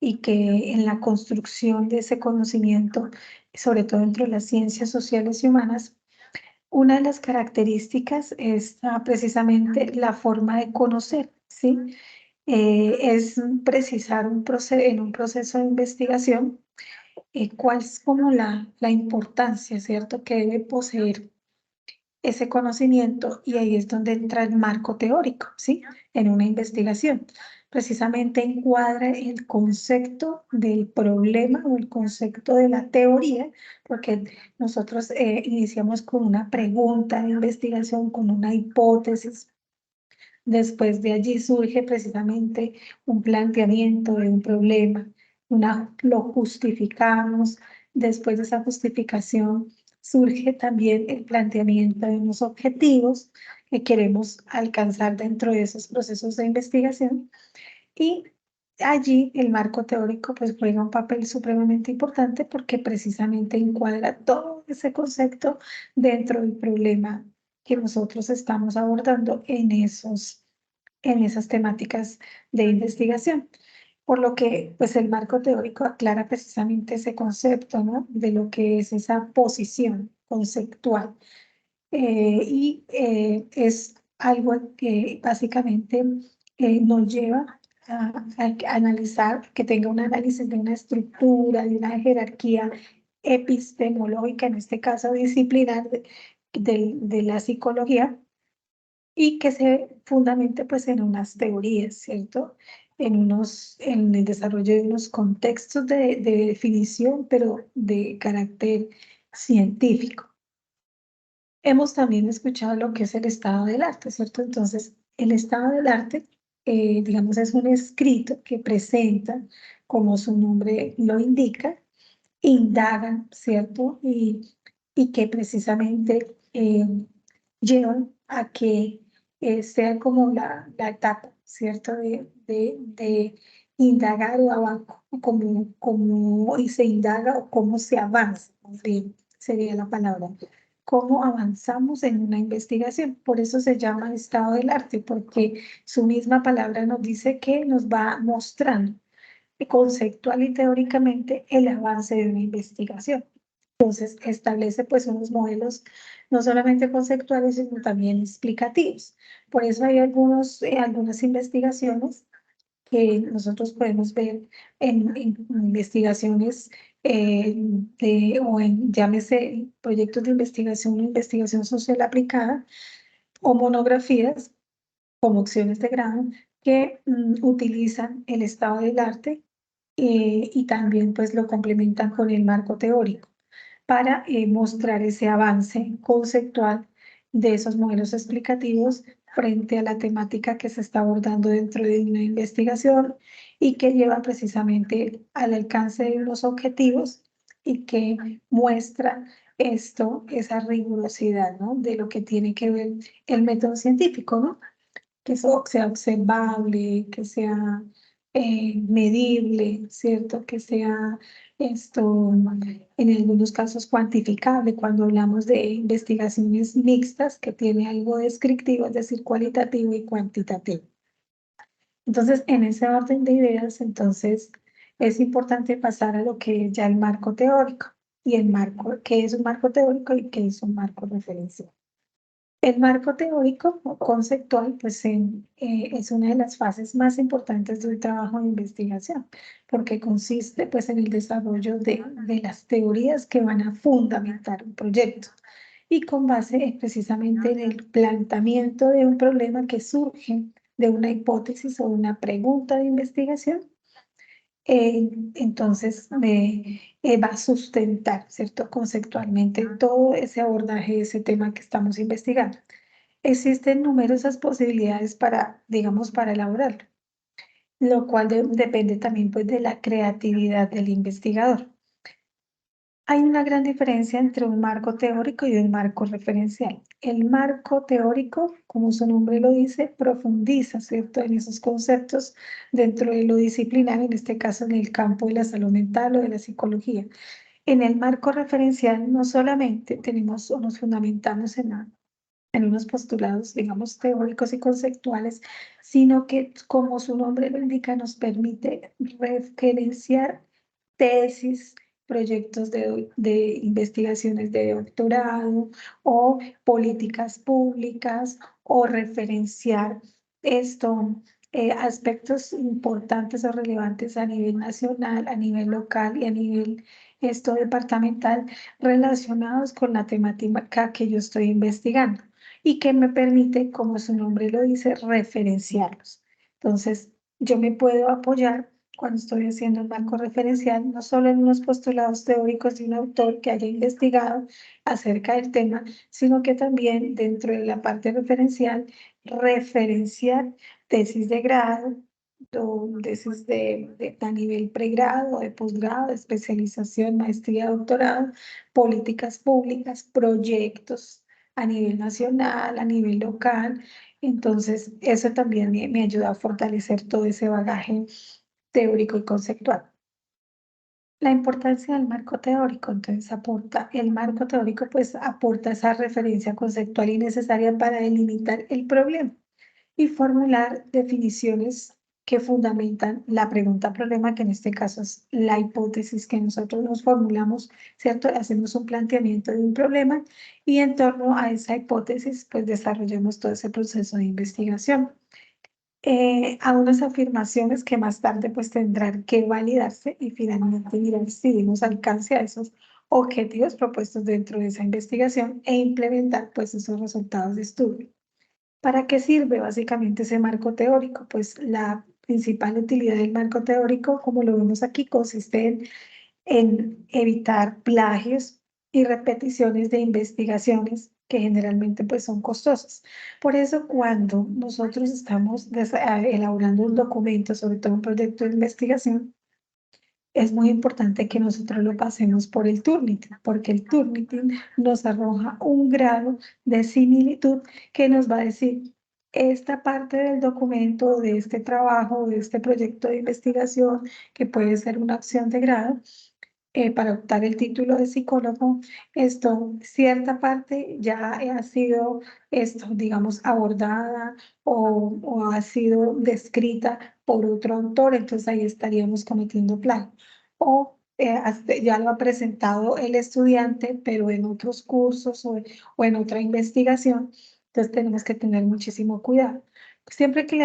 y que en la construcción de ese conocimiento, sobre todo dentro de las ciencias sociales y humanas, una de las características es precisamente la forma de conocer, ¿sí? Es precisar en un proceso de investigación cuál es como la importancia, ¿cierto?, que debe poseer ese conocimiento, y ahí es donde entra el marco teórico, ¿sí?, en una investigación. Precisamente encuadra el concepto del problema o el concepto de la teoría, porque nosotros iniciamos con una pregunta de investigación, con una hipótesis. Después de allí surge precisamente un planteamiento de un problema, lo justificamos. Después de esa justificación surge también el planteamiento de unos objetivos que queremos alcanzar dentro de esos procesos de investigación, y allí el marco teórico pues juega un papel supremamente importante porque precisamente encuadra todo ese concepto dentro del problema que nosotros estamos abordando en esas temáticas de investigación. Por lo que, pues el marco teórico aclara precisamente ese concepto, ¿no?, de lo que es esa posición conceptual. Es algo que básicamente nos lleva a analizar, que tenga un análisis de una estructura, de una jerarquía epistemológica, en este caso disciplinar de la psicología, y que se fundamente pues en unas teorías, ¿cierto? En el desarrollo de unos contextos de definición, pero de carácter científico. Hemos también escuchado lo que es el estado del arte, ¿cierto? Entonces, el estado del arte, digamos, es un escrito que presenta, como su nombre lo indica, indaga, ¿cierto? Y que precisamente llevan a que sea como la etapa, ¿cierto? De indagar y se indaga o cómo se avanza, más bien sería la palabra, cómo avanzamos en una investigación. Por eso se llama estado del arte, porque su misma palabra nos dice que nos va mostrando conceptual y teóricamente el avance de una investigación. Entonces, establece pues unos modelos no solamente conceptuales, sino también explicativos. Por eso hay algunas investigaciones que nosotros podemos ver en investigaciones llámese proyectos de investigación o investigación social aplicada, o monografías como opciones de grado que utilizan el estado del arte y también pues lo complementan con el marco teórico para mostrar ese avance conceptual de esos modelos explicativos frente a la temática que se está abordando dentro de una investigación, y que lleva precisamente al alcance de unos objetivos y que muestra esa rigurosidad, ¿no?, de lo que tiene que ver el método científico, ¿no?, que eso sea observable, que sea medible, ¿cierto? Que sea en algunos casos cuantificable, cuando hablamos de investigaciones mixtas, que tiene algo descriptivo, es decir, cualitativo y cuantitativo. Entonces, en ese orden de ideas, entonces, es importante pasar a lo que es ya el marco teórico, y el marco, ¿qué es un marco teórico y qué es un marco referencial? El marco teórico o conceptual, pues es una de las fases más importantes del trabajo de investigación, porque consiste pues en el desarrollo de las teorías que van a fundamentar un proyecto, y con base precisamente en el planteamiento de un problema que surge de una hipótesis o una pregunta de investigación. Entonces va a sustentar, ¿cierto? Conceptualmente todo ese abordaje, ese tema que estamos investigando. Existen numerosas posibilidades para, digamos, para elaborarlo, lo cual depende también pues de la creatividad del investigador. Hay una gran diferencia entre un marco teórico y un marco referencial. El marco teórico, como su nombre lo dice, profundiza, ¿cierto?, en esos conceptos dentro de lo disciplinario, en este caso en el campo de la salud mental o de la psicología. En el marco referencial no solamente tenemos o nos fundamentamos en unos postulados, digamos, teóricos y conceptuales, sino que, como su nombre lo indica, nos permite referenciar tesis, proyectos de investigaciones de doctorado o políticas públicas o referenciar aspectos importantes o relevantes a nivel nacional, a nivel local y a nivel departamental relacionados con la temática que yo estoy investigando y que me permite, como su nombre lo dice, referenciarlos. Entonces, yo me puedo apoyar cuando estoy haciendo un marco referencial, no solo en unos postulados teóricos de un autor que haya investigado acerca del tema, sino que también dentro de la parte referencial, referenciar tesis de grado, tesis a nivel pregrado, de posgrado, de especialización, maestría, doctorado, políticas públicas, proyectos a nivel nacional, a nivel local. Entonces, eso también me ayuda a fortalecer todo ese bagaje teórico y conceptual. La importancia del marco teórico, entonces el marco teórico pues aporta esa referencia conceptual y necesaria para delimitar el problema y formular definiciones que fundamentan la pregunta-problema, que en este caso es la hipótesis que nosotros nos formulamos, ¿cierto? Hacemos un planteamiento de un problema y en torno a esa hipótesis pues desarrollamos todo ese proceso de investigación. A unas afirmaciones que más tarde pues tendrán que validarse y finalmente mirar si dimos alcance a esos objetivos propuestos dentro de esa investigación e implementar pues esos resultados de estudio. ¿Para qué sirve básicamente ese marco teórico? Pues la principal utilidad del marco teórico, como lo vemos aquí, consiste en evitar plagios y repeticiones de investigaciones que generalmente pues son costosas. Por eso cuando nosotros estamos elaborando un documento, sobre todo un proyecto de investigación, es muy importante que nosotros lo pasemos por el Turnitin, porque el Turnitin nos arroja un grado de similitud que nos va a decir esta parte del documento, de este trabajo, de este proyecto de investigación, que puede ser una acción de grado, para optar el título de psicólogo, cierta parte ya ha sido, digamos, abordada o ha sido descrita por otro autor, entonces ahí estaríamos cometiendo plagio. O ya lo ha presentado el estudiante, pero en otros cursos o en otra investigación, entonces tenemos que tener muchísimo cuidado. Siempre que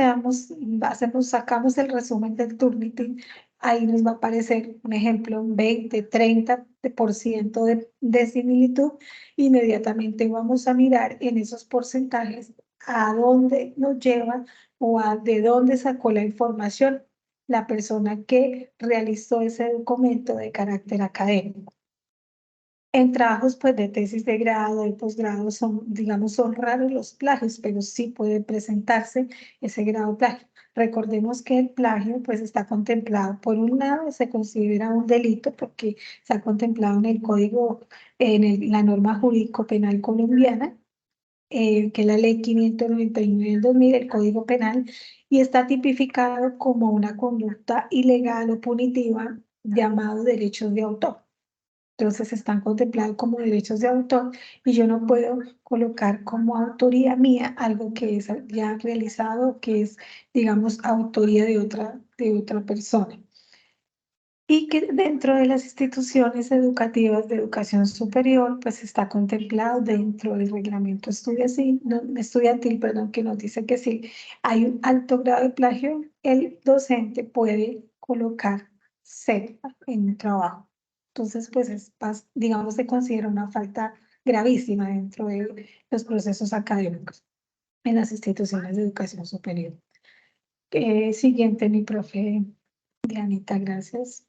sacamos el resumen del Turnitin, ahí nos va a aparecer un ejemplo, un 20, 30% de similitud. Inmediatamente vamos a mirar en esos porcentajes a dónde nos lleva o de dónde sacó la información la persona que realizó ese documento de carácter académico. En trabajos pues de tesis de grado y posgrado son raros los plagios, pero sí puede presentarse ese grado de plagio. Recordemos que el plagio pues está contemplado, por un lado se considera un delito porque está contemplado en el código, la norma jurídico penal colombiana, que es la ley 599 del 2000, el Código Penal, y está tipificado como una conducta ilegal o punitiva llamado derechos de autor. Entonces están contemplados como derechos de autor y yo no puedo colocar como autoría mía algo que es ya realizado, que es, digamos, autoría de otra persona. Y que dentro de las instituciones educativas de educación superior, pues está contemplado dentro del reglamento estudiantil, que nos dice que si hay un alto grado de plagio, el docente puede colocar cero en un trabajo. Entonces, pues digamos, se considera una falta gravísima dentro de los procesos académicos en las instituciones de educación superior. Siguiente, mi profe Dianita, gracias.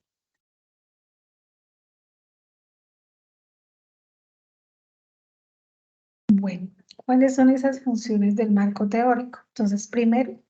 Bueno, ¿cuáles son esas funciones del marco teórico? Entonces, primero,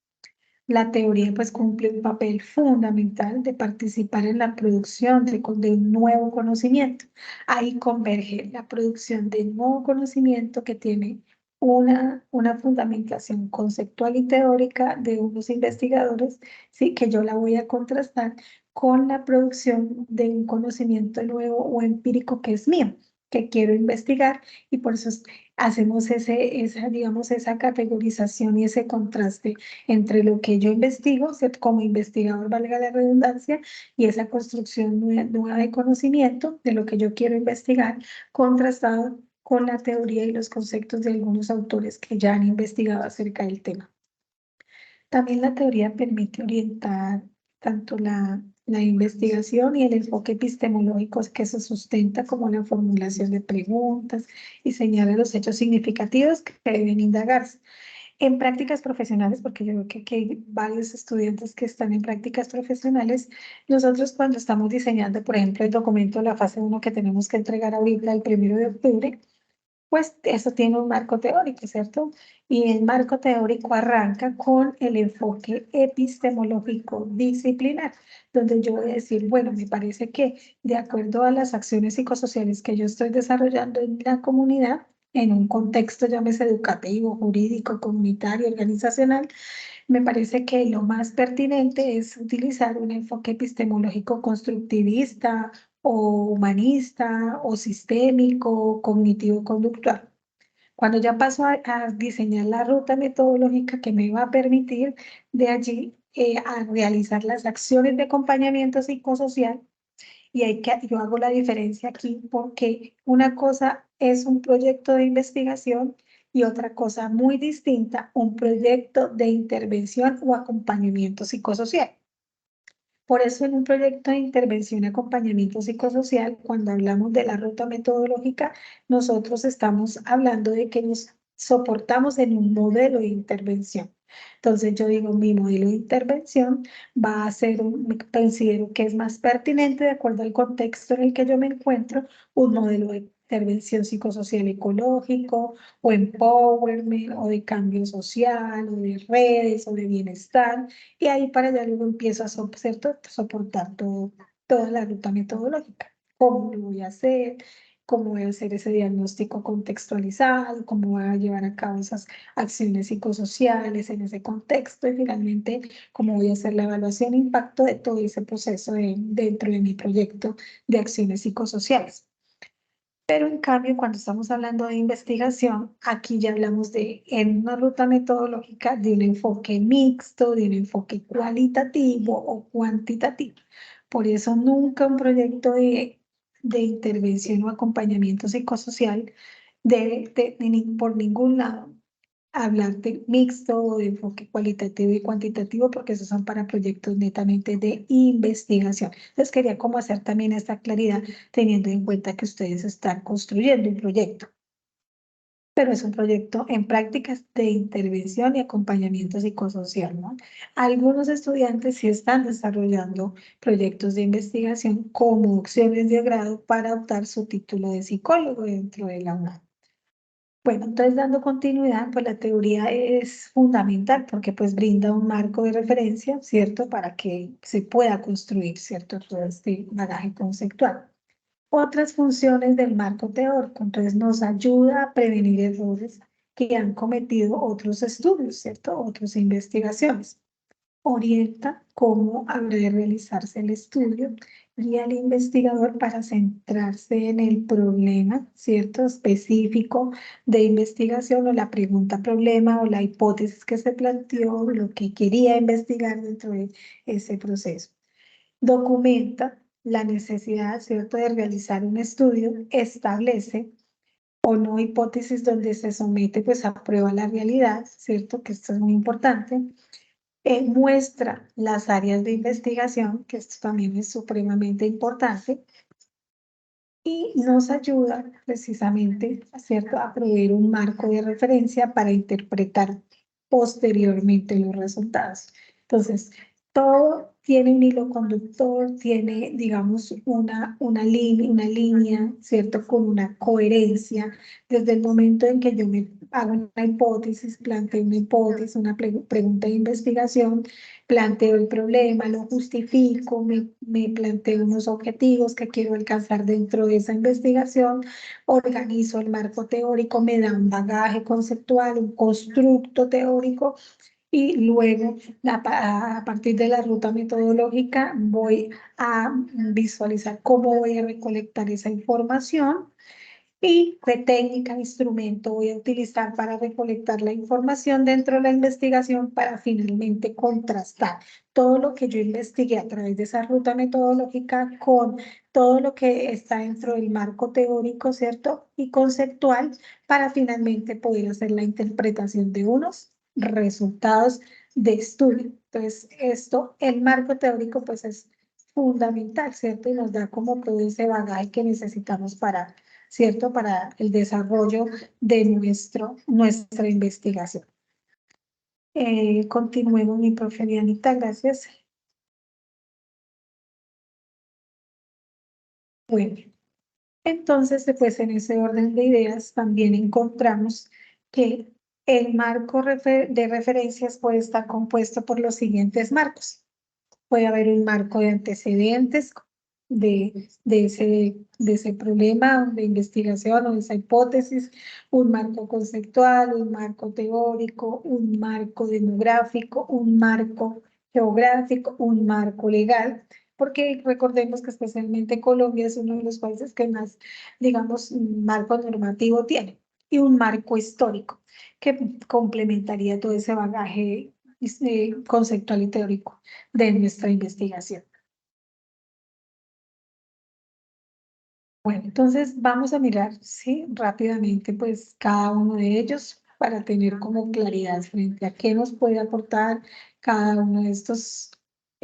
la teoría pues cumple un papel fundamental de participar en la producción de un nuevo conocimiento. Ahí converge la producción de nuevo conocimiento que tiene una fundamentación conceptual y teórica de unos investigadores, sí, que yo la voy a contrastar con la producción de un conocimiento nuevo o empírico que es mío, que quiero investigar, y por eso hacemos digamos, esa categorización y ese contraste entre lo que yo investigo, ¿cierto? Como investigador, valga la redundancia, y esa construcción nueva de conocimiento de lo que yo quiero investigar, contrastado con la teoría y los conceptos de algunos autores que ya han investigado acerca del tema. También la teoría permite orientar tanto la investigación y el enfoque epistemológico que se sustenta, como la formulación de preguntas, y señala los hechos significativos que deben indagarse. En prácticas profesionales, porque yo creo que aquí hay varios estudiantes que están en prácticas profesionales, nosotros cuando estamos diseñando, por ejemplo, el documento de la fase 1 que tenemos que entregar ahorita el 1 de octubre, pues eso tiene un marco teórico, ¿cierto? Y el marco teórico arranca con el enfoque epistemológico disciplinar, donde yo voy a decir, bueno, me parece que de acuerdo a las acciones psicosociales que yo estoy desarrollando en la comunidad, en un contexto, llámese educativo, jurídico, comunitario, organizacional, me parece que lo más pertinente es utilizar un enfoque epistemológico constructivista o humanista o sistémico o cognitivo-conductual. Cuando ya paso a diseñar la ruta metodológica que me va a permitir de allí a realizar las acciones de acompañamiento psicosocial, y yo hago la diferencia aquí porque una cosa es un proyecto de investigación y otra cosa muy distinta, un proyecto de intervención o acompañamiento psicosocial. Por eso en un proyecto de intervención y acompañamiento psicosocial, cuando hablamos de la ruta metodológica, nosotros estamos hablando de que nos soportamos en un modelo de intervención. Entonces yo digo, mi modelo de intervención va a ser, considero que es más pertinente de acuerdo al contexto en el que yo me encuentro, un modelo de intervención psicosocial ecológico o empowerment o de cambio social o de redes o de bienestar. Y ahí para allá luego empiezo a soportar toda la ruta metodológica. ¿Cómo lo voy a hacer? ¿Cómo voy a hacer ese diagnóstico contextualizado? ¿Cómo voy a llevar a cabo esas acciones psicosociales en ese contexto? Y finalmente, ¿cómo voy a hacer la evaluación e impacto de todo ese proceso dentro de mi proyecto de acciones psicosociales? Pero en cambio, cuando estamos hablando de investigación, aquí ya hablamos en una ruta metodológica de un enfoque mixto, de un enfoque cualitativo o cuantitativo. Por eso nunca un proyecto de intervención o acompañamiento psicosocial debe por ningún lado hablar de mixto o de enfoque cualitativo y cuantitativo, porque esos son para proyectos netamente de investigación. Entonces quería como hacer también esta claridad, teniendo en cuenta que ustedes están construyendo un proyecto, pero es un proyecto en prácticas de intervención y acompañamiento psicosocial, ¿no? Algunos estudiantes sí están desarrollando proyectos de investigación como opciones de grado para optar su título de psicólogo dentro de la UNAM. Bueno, entonces dando continuidad, pues la teoría es fundamental porque pues brinda un marco de referencia, ¿cierto? Para que se pueda construir, ¿cierto? Todo este bagaje conceptual. Otras funciones del marco teórico, entonces nos ayuda a prevenir errores que han cometido otros estudios, ¿cierto? Otras investigaciones. Orienta cómo habrá de realizarse el estudio, guía al investigador para centrarse en el problema, ¿cierto? Específico de investigación o la pregunta problema o la hipótesis que se planteó, lo que quería investigar dentro de ese proceso. Documenta la necesidad, ¿cierto?, de realizar un estudio, establece o no hipótesis donde se somete pues a prueba la realidad, ¿cierto? Que esto es muy importante. Muestra las áreas de investigación, que esto también es supremamente importante, y nos ayuda precisamente, ¿cierto?, a proveer un marco de referencia para interpretar posteriormente los resultados. Entonces, todo tiene un hilo conductor, tiene, digamos, una línea, ¿cierto?, con una coherencia. Desde el momento en que yo me hago una hipótesis, planteo una hipótesis, una pregunta de investigación, planteo el problema, lo justifico, me planteo unos objetivos que quiero alcanzar dentro de esa investigación, organizo el marco teórico, me da un bagaje conceptual, un constructo teórico, y luego a partir de la ruta metodológica voy a visualizar cómo voy a recolectar esa información y qué técnica, instrumento voy a utilizar para recolectar la información dentro de la investigación para finalmente contrastar todo lo que yo investigué a través de esa ruta metodológica con todo lo que está dentro del marco teórico, ¿cierto? Y conceptual para finalmente poder hacer la interpretación de unos resultados de estudio. Entonces, el marco teórico pues es fundamental, ¿cierto? Y nos da como todo ese bagaje que necesitamos para, ¿cierto?, para el desarrollo de nuestra investigación. Continuemos, mi profe Dianita, gracias. Bueno, entonces, pues en ese orden de ideas también encontramos que el marco de referencias puede estar compuesto por los siguientes marcos. Puede haber un marco de antecedentes de ese problema de investigación o de esa hipótesis, un marco conceptual, un marco teórico, un marco demográfico, un marco geográfico, un marco legal, porque recordemos que especialmente Colombia es uno de los países que más, digamos, marco normativo tiene, y un marco histórico que complementaría todo ese bagaje conceptual y teórico de nuestra investigación. Bueno, entonces vamos a mirar, sí, rápidamente, pues cada uno de ellos para tener como claridad frente a qué nos puede aportar cada uno de estos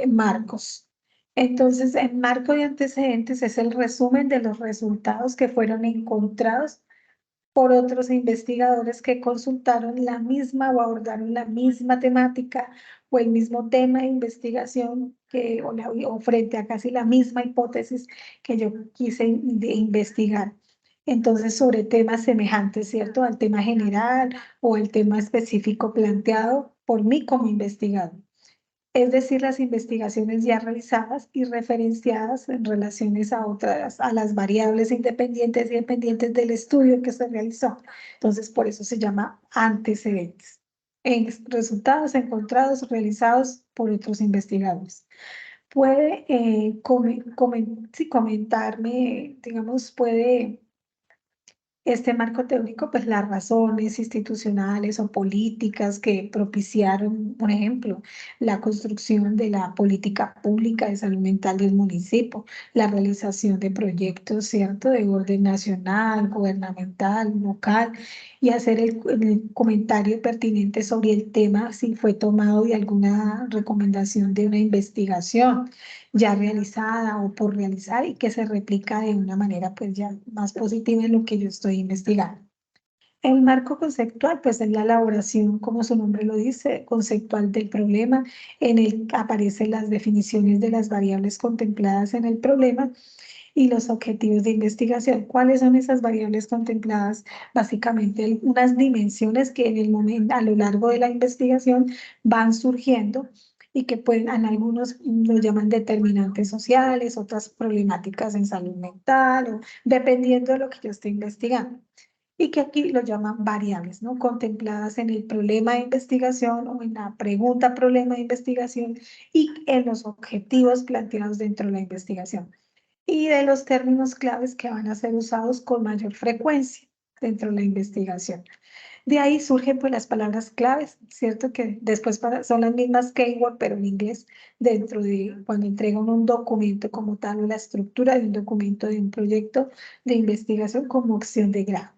marcos. Entonces, el marco de antecedentes es el resumen de los resultados que fueron encontrados por otros investigadores que consultaron la misma o abordaron la misma temática o el mismo tema de investigación o frente a casi la misma hipótesis que yo quise investigar. Entonces, sobre temas semejantes, ¿cierto?, al tema general o el tema específico planteado por mí como investigador. Es decir, las investigaciones ya realizadas y referenciadas en relaciones a otras, a las variables independientes y dependientes del estudio que se realizó. Entonces, por eso se llama antecedentes. En resultados encontrados realizados por otros investigadores. Puede comentarme, digamos, puede este marco teórico, pues las razones institucionales o políticas que propiciaron, por ejemplo, la construcción de la política pública de salud mental del municipio, la realización de proyectos, ¿cierto?, de orden nacional, gubernamental, local, y hacer el comentario pertinente sobre el tema si fue tomado de alguna recomendación de una investigación ya realizada o por realizar y que se replica de una manera pues ya más positiva en lo que yo estoy investigando. El marco conceptual, pues es la elaboración, como su nombre lo dice, conceptual del problema, en el que aparecen las definiciones de las variables contempladas en el problema y los objetivos de investigación. ¿Cuáles son esas variables contempladas? Básicamente, unas dimensiones que en el momento, a lo largo de la investigación van surgiendo y que pueden, en algunos lo llaman determinantes sociales, otras problemáticas en salud mental, o dependiendo de lo que yo esté investigando. Y que aquí lo llaman variables, ¿no?, contempladas en el problema de investigación o en la pregunta problema de investigación y en los objetivos planteados dentro de la investigación. Y de los términos claves que van a ser usados con mayor frecuencia dentro de la investigación. De ahí surgen pues las palabras claves, ¿cierto? Que después son las mismas keyword, pero en inglés, dentro de cuando entregan un documento como tal, o la estructura de un documento de un proyecto de investigación como opción de grado.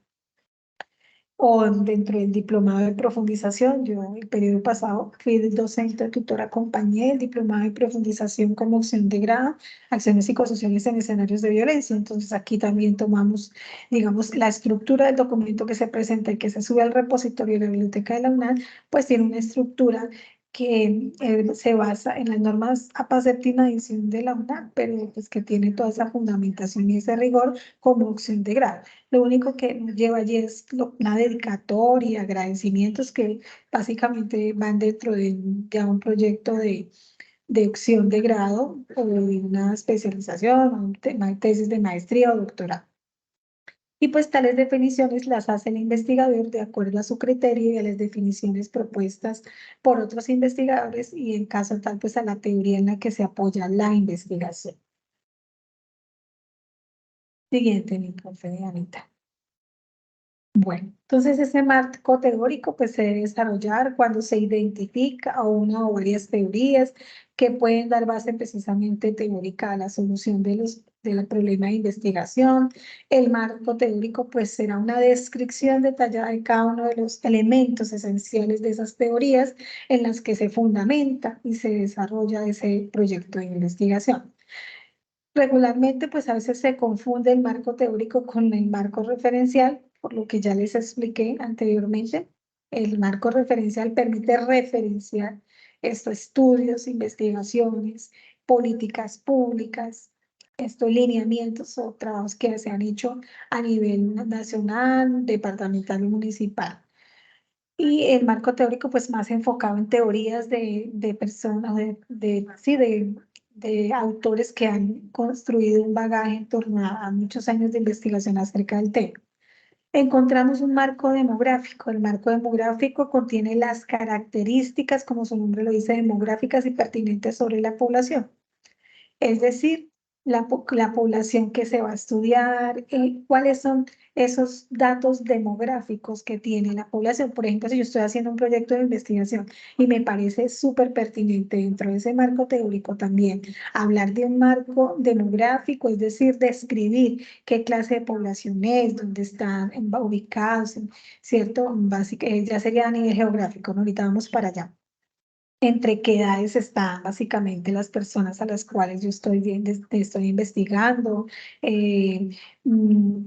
o dentro del diplomado de profundización. Yo el periodo pasado fui docente, tutora, acompañé el diplomado de profundización como opción de grado, acciones psicosociales en escenarios de violencia. Entonces aquí también tomamos, digamos, la estructura del documento que se presenta y que se sube al repositorio de la biblioteca de la UNAM, pues tiene una estructura que se basa en las normas APA séptima edición de la UNAM, pero pues que tiene toda esa fundamentación y ese rigor como opción de grado. Lo único que nos lleva allí es una dedicatoria, agradecimientos que básicamente van dentro de ya un proyecto de opción de grado o de una especialización, o un tema de tesis de maestría o doctorado. Y pues tales definiciones las hace el investigador de acuerdo a su criterio y a las definiciones propuestas por otros investigadores y en caso tal pues a la teoría en la que se apoya la investigación. Siguiente, mi profe Anita. Bueno, entonces ese marco teórico pues se debe desarrollar cuando se identifica una o varias teorías que pueden dar base precisamente teórica a la solución del problema de investigación. El marco teórico pues será una descripción detallada de cada uno de los elementos esenciales de esas teorías en las que se fundamenta y se desarrolla ese proyecto de investigación. Regularmente, pues a veces se confunde el marco teórico con el marco referencial, por lo que ya les expliqué anteriormente. El marco referencial permite referenciar estos estudios, investigaciones, políticas públicas, estos lineamientos o trabajos que se han hecho a nivel nacional, departamental y municipal. Y el marco teórico, pues más enfocado en teorías de personas, sí, de autores que han construido un bagaje en torno a muchos años de investigación acerca del tema. Encontramos un marco demográfico. El marco demográfico contiene las características, como su nombre lo dice, demográficas y pertinentes sobre la población. Es decir, la población que se va a estudiar, cuáles son esos datos demográficos que tiene la población. Por ejemplo, si yo estoy haciendo un proyecto de investigación y me parece súper pertinente dentro de ese marco teórico también hablar de un marco demográfico, es decir, describir qué clase de población es, dónde están ubicados, ¿cierto? Ya sería a nivel geográfico, ¿no? Ahorita vamos para allá. Entre qué edades están básicamente las personas a las cuales yo estoy investigando, qué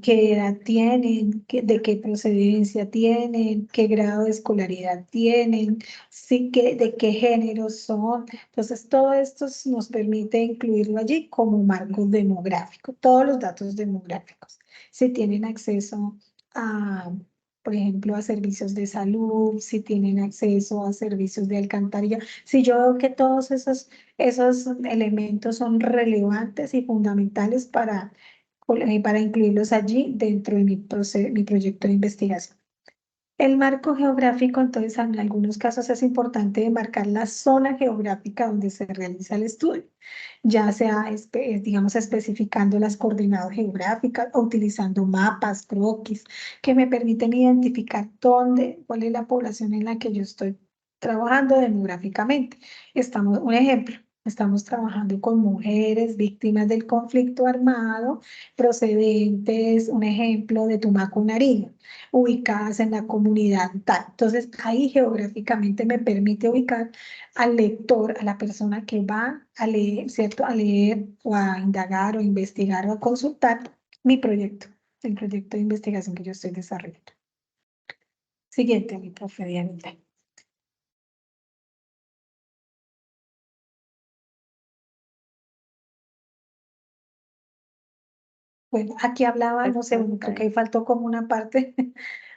edad tienen, de qué procedencia tienen, qué grado de escolaridad tienen, sí, de qué género son. Entonces, todo esto nos permite incluirlo allí como marco demográfico, todos los datos demográficos. Si tienen acceso a por ejemplo, a servicios de salud, si tienen acceso a servicios de alcantarilla. Si yo veo que todos esos elementos son relevantes y fundamentales para incluirlos allí dentro de mi proyecto de investigación. El marco geográfico, entonces, en algunos casos es importante marcar la zona geográfica donde se realiza el estudio, ya sea, digamos, especificando las coordenadas geográficas o utilizando mapas, croquis, que me permiten identificar cuál es la población en la que yo estoy trabajando demográficamente. Un ejemplo. Estamos trabajando con mujeres víctimas del conflicto armado, procedentes, un ejemplo, de Tumaco, Nariño, ubicadas en la comunidad tal. Entonces, ahí geográficamente me permite ubicar al lector, a la persona que va a leer, ¿cierto? A leer o a indagar o investigar o a consultar mi proyecto, el proyecto de investigación que yo estoy desarrollando. Siguiente, mi profe Dianita. Bueno, aquí hablaba, no sé, creo que ahí faltó como una parte,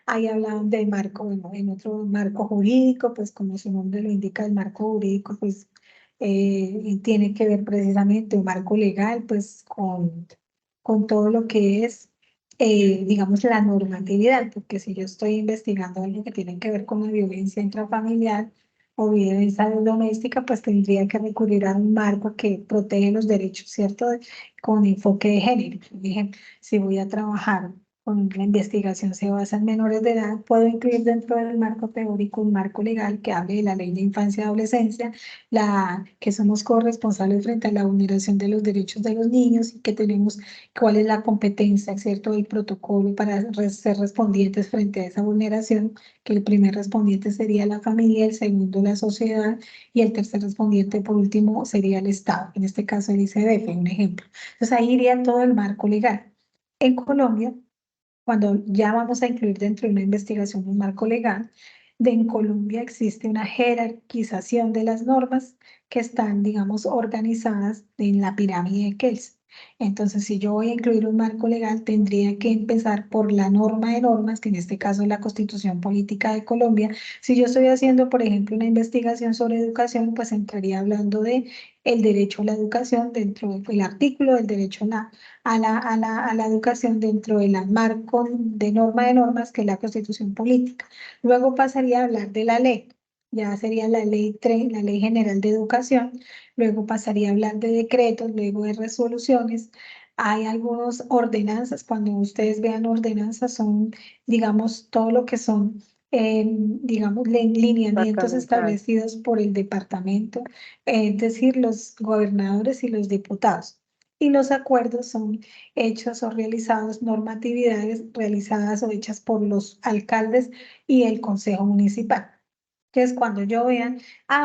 ahí hablaban del marco, bueno, en otro marco jurídico, pues como su nombre lo indica, el marco jurídico, pues tiene que ver precisamente un marco legal, pues con todo lo que es, digamos, la normatividad, porque si yo estoy investigando algo que tiene que ver con la violencia intrafamiliar o violencia doméstica, pues tendría que recurrir a un marco que protege los derechos, ¿cierto? Con enfoque de género. Por ejemplo, si voy a trabajar cuando la investigación se basa en menores de edad, puedo incluir dentro del marco teórico un marco legal que hable de la ley de infancia y adolescencia, que somos corresponsables frente a la vulneración de los derechos de los niños y que tenemos cuál es la competencia, ¿cierto? El protocolo para ser respondientes frente a esa vulneración, que el primer respondiente sería la familia, el segundo la sociedad y el tercer respondiente, por último, sería el Estado, en este caso el ICBF, un ejemplo. Entonces ahí iría todo el marco legal. En Colombia, cuando ya vamos a incluir dentro de una investigación un marco legal, en Colombia existe una jerarquización de las normas que están, digamos, organizadas en la pirámide de Kelsen. Entonces, si yo voy a incluir un marco legal, tendría que empezar por la norma de normas, que en este caso es la Constitución Política de Colombia. Si yo estoy haciendo, por ejemplo, una investigación sobre educación, pues entraría hablando de el derecho a la educación dentro del artículo del derecho a la educación dentro del marco de norma de normas que es la Constitución Política. Luego pasaría a hablar de la ley, ya sería la ley 3, la Ley General de Educación, luego pasaría a hablar de decretos, luego de resoluciones. Hay algunas ordenanzas, cuando ustedes vean ordenanzas son, digamos, todo lo que son, digamos, lineamientos Departamental. establecidos por el departamento, es decir, los gobernadores y los diputados. Y los acuerdos son hechos o realizados, normatividades realizadas o hechas por los alcaldes y el consejo municipal. Que es cuando yo vean,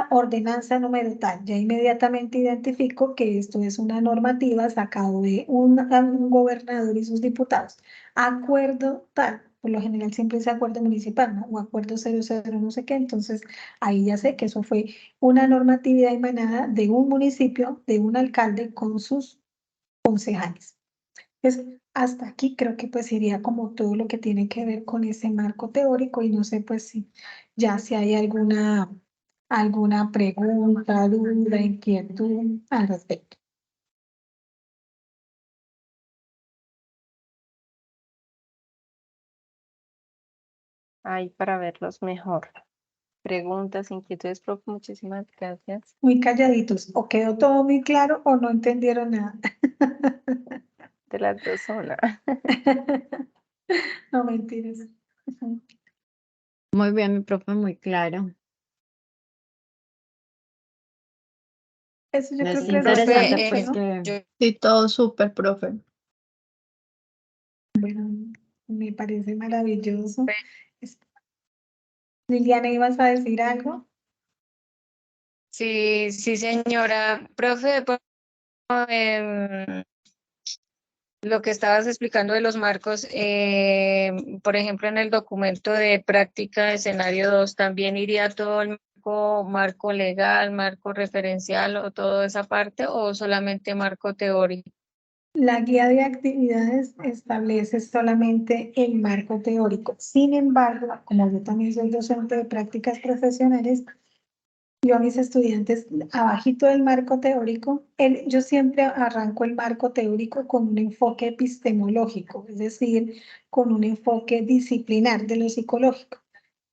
ordenanza número tal, ya inmediatamente identifico que esto es una normativa sacado de un gobernador y sus diputados. Acuerdo tal, por lo general siempre es acuerdo municipal, ¿no? O acuerdo 00 no sé qué, entonces ahí ya sé que eso fue una normatividad emanada de un municipio, de un alcalde con sus concejales. Pues hasta aquí creo que pues iría como todo lo que tiene que ver con ese marco teórico y no sé pues si ya si hay alguna pregunta, duda, inquietud al respecto. Ahí para verlos mejor. Preguntas, inquietudes, profe, muchísimas gracias. Muy calladitos, o quedó todo muy claro o no entendieron nada. De las dos, una. No mentiras. Ujú. Muy bien, mi profe, muy claro. Eso yo Es creo que les interesante, mucho, pues, ¿no? que Sí, todo súper, profe. Bueno, me parece maravilloso. Liliana, ¿ibas a decir algo? Sí, sí, señora. Profe, lo que estabas explicando de los marcos, por ejemplo, en el documento de práctica de escenario 2, ¿también iría todo el marco legal, marco referencial o toda esa parte o solamente marco teórico? La guía de actividades establece solamente el marco teórico. Sin embargo, como yo también soy docente de prácticas profesionales, yo a mis estudiantes, abajito del marco teórico, yo siempre arranco el marco teórico con un enfoque epistemológico, es decir, con un enfoque disciplinar de lo psicológico.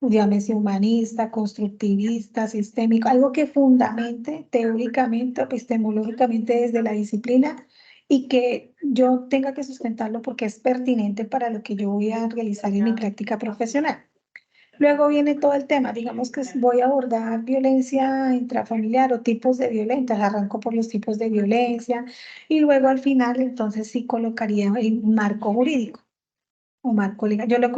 Llámese humanista, constructivista, sistémico, algo que fundamente teóricamente, epistemológicamente desde la disciplina y que yo tenga que sustentarlo porque es pertinente para lo que yo voy a realizar en mi práctica profesional. Luego viene todo el tema, digamos que voy a abordar violencia intrafamiliar o tipos de violencia, arranco por los tipos de violencia y luego al final entonces sí colocaría el marco jurídico o marco legal. Yo le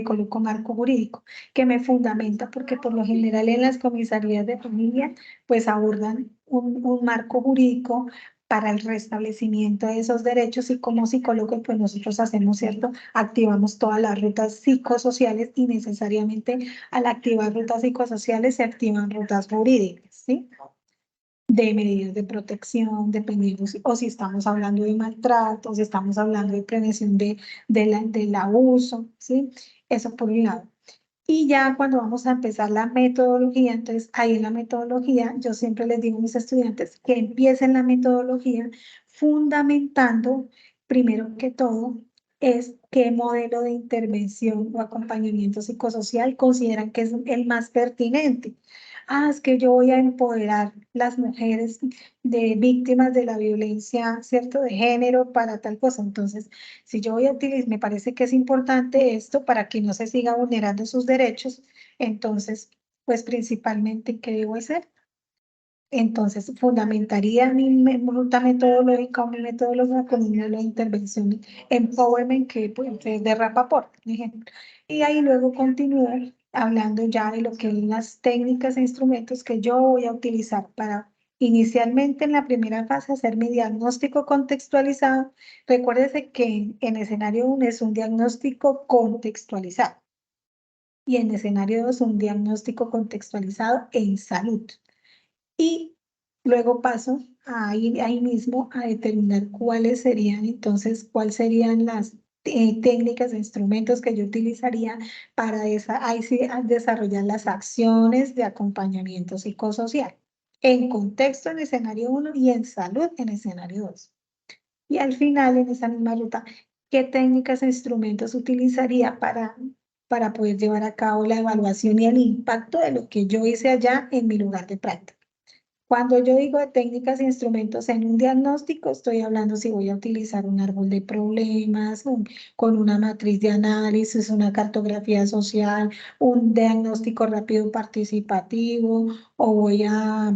coloco marco jurídico que me fundamenta porque por lo general en las comisarías de familia pues abordan un marco jurídico para el restablecimiento de esos derechos y como psicólogos pues nosotros hacemos, ¿cierto? Activamos todas las rutas psicosociales y necesariamente al activar rutas psicosociales se activan rutas jurídicas, ¿sí? De medidas de protección, dependiendo o si estamos hablando de maltrato, si estamos hablando de prevención del abuso, ¿sí? Eso por un lado. Y ya cuando vamos a empezar la metodología, entonces ahí en la metodología, yo siempre les digo a mis estudiantes que empiecen la metodología fundamentando, primero que todo, es qué modelo de intervención o acompañamiento psicosocial consideran que es el más pertinente. es que yo voy a empoderar las mujeres de víctimas de la violencia, ¿cierto? De género para tal cosa. Entonces, si yo voy a utilizar, me parece que es importante esto para que no se siga vulnerando sus derechos. Entonces, pues principalmente, ¿qué debo hacer? Entonces, fundamentaría mi ruta metodológica o mi metodología con un modelo de intervención empowerment que pues, es de Rappaport, por ejemplo. Y ahí luego continúo hablando ya de lo que son las técnicas e instrumentos que yo voy a utilizar para inicialmente en la primera fase hacer mi diagnóstico contextualizado. Recuérdese que en escenario 1 es un diagnóstico contextualizado y en escenario 2 un diagnóstico contextualizado en salud. Y luego paso ahí mismo a determinar cuáles serían entonces, cuáles serían las técnicas e instrumentos que yo utilizaría para ahí sí, desarrollar las acciones de acompañamiento psicosocial en contexto en escenario 1 y en salud en escenario 2. Y al final, en esa misma ruta, ¿qué técnicas e instrumentos utilizaría para poder llevar a cabo la evaluación y el impacto de lo que yo hice allá en mi lugar de práctica? Cuando yo digo de técnicas e instrumentos en un diagnóstico, estoy hablando si voy a utilizar un árbol de problemas, con una matriz de análisis, una cartografía social, un diagnóstico rápido participativo, o voy a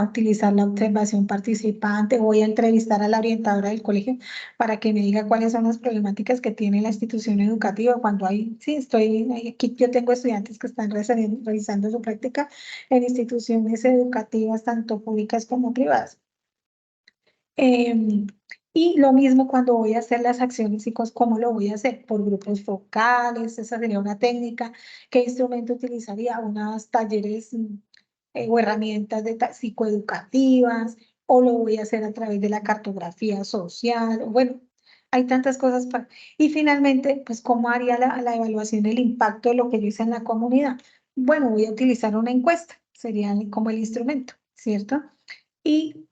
utilizar la observación participante, voy a entrevistar a la orientadora del colegio para que me diga cuáles son las problemáticas que tiene la institución educativa. Cuando aquí yo tengo estudiantes que están realizando su práctica en instituciones educativas, tanto públicas como privadas. Y lo mismo cuando voy a hacer las acciones psicos, ¿cómo lo voy a hacer? Por grupos focales, esa sería una técnica. ¿Qué instrumento utilizaría? Unas talleres o herramientas psicoeducativas, o lo voy a hacer a través de la cartografía social. Bueno, hay tantas cosas para... Y finalmente, pues, ¿cómo haría la evaluación del impacto de lo que yo hice en la comunidad? Bueno, voy a utilizar una encuesta, sería como el instrumento, ¿cierto? Y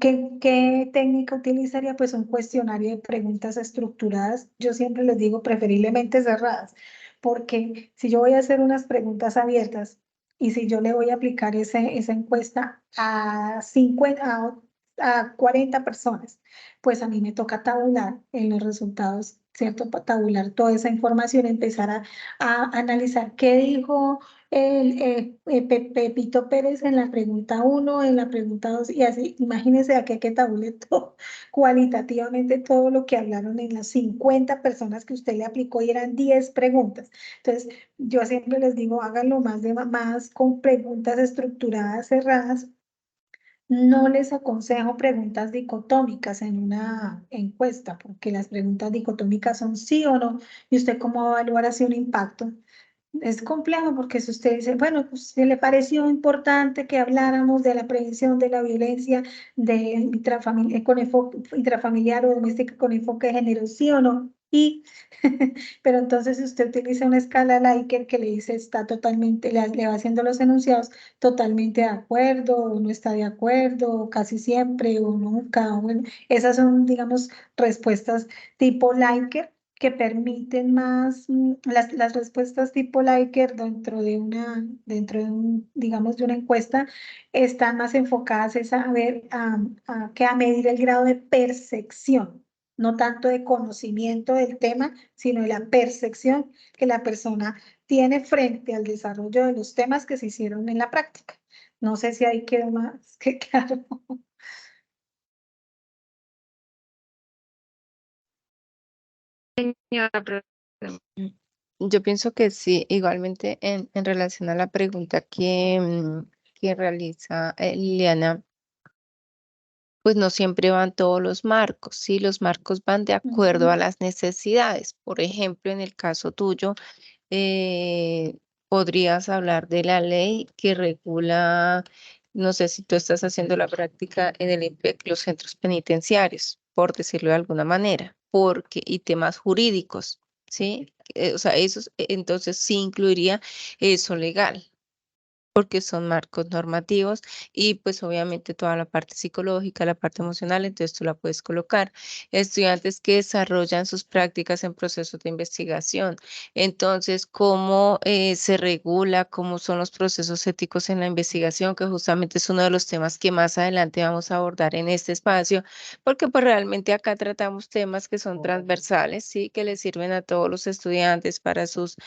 ¿qué técnica utilizaría? Pues un cuestionario de preguntas estructuradas. Yo siempre les digo preferiblemente cerradas, porque si yo voy a hacer unas preguntas abiertas y si yo le voy a aplicar esa encuesta a 50, a 40 personas, pues a mí me toca tabular en los resultados, ¿cierto? Tabular toda esa información, empezar a analizar qué dijo Pepito Pérez en la pregunta 1, en la pregunta 2, y así, imagínense aquí que tabule todo, cualitativamente todo lo que hablaron en las 50 personas que usted le aplicó y eran 10 preguntas. Entonces, yo siempre les digo, háganlo más con preguntas estructuradas, cerradas. No les aconsejo preguntas dicotómicas en una encuesta, porque las preguntas dicotómicas son sí o no, y usted cómo va a evaluar así un impacto. Es complejo porque si usted dice, bueno, pues si le pareció importante que habláramos de la prevención de la violencia intrafamiliar o doméstica con enfoque de género, sí o no, pero entonces si usted utiliza una escala Likert que le dice está totalmente, le va haciendo los enunciados totalmente de acuerdo, o no está de acuerdo, o casi siempre, o nunca, o bueno, esas son, digamos, respuestas tipo Likert que permiten más, las respuestas tipo Likert dentro de digamos, de una encuesta, están más enfocadas a ver, que a medir el grado de percepción, no tanto de conocimiento del tema, sino de la percepción que la persona tiene frente al desarrollo de los temas que se hicieron en la práctica. No sé si ahí quedó más que claro. Señora, Yo pienso que sí, igualmente en relación a la pregunta que realiza Liliana, pues no siempre van todos los marcos, ¿sí? Los marcos van de acuerdo a las necesidades. Por ejemplo, en el caso tuyo, eh, podrías hablar de la ley que regula, no sé si tú estás haciendo la práctica en el IMPEC, los centros penitenciarios, por decirlo de alguna manera, y temas jurídicos, ¿sí? O sea, entonces sí incluiría eso legal, porque son marcos normativos y pues obviamente toda la parte psicológica, la parte emocional, entonces tú la puedes colocar. Estudiantes que desarrollan sus prácticas en procesos de investigación. Entonces, ¿cómo se regula? ¿Cómo son los procesos éticos en la investigación? Que justamente es uno de los temas que más adelante vamos a abordar en este espacio, porque pues realmente acá tratamos temas que son transversales, ¿sí? Que les sirven a todos los estudiantes para sus,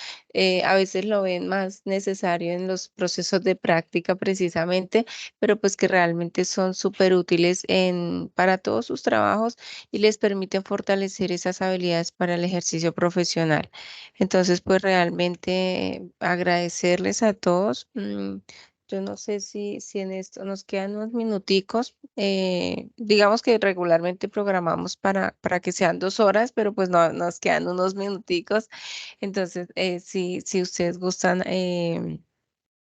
a veces lo ven más necesario en los procesos de práctica precisamente, pero pues que realmente son súper útiles para todos sus trabajos y les permiten fortalecer esas habilidades para el ejercicio profesional. Entonces, pues realmente agradecerles a todos. Yo no sé si en esto nos quedan unos minuticos. Digamos que regularmente programamos para que sean 2 horas, pero pues no, nos quedan unos minuticos. Entonces, si ustedes gustan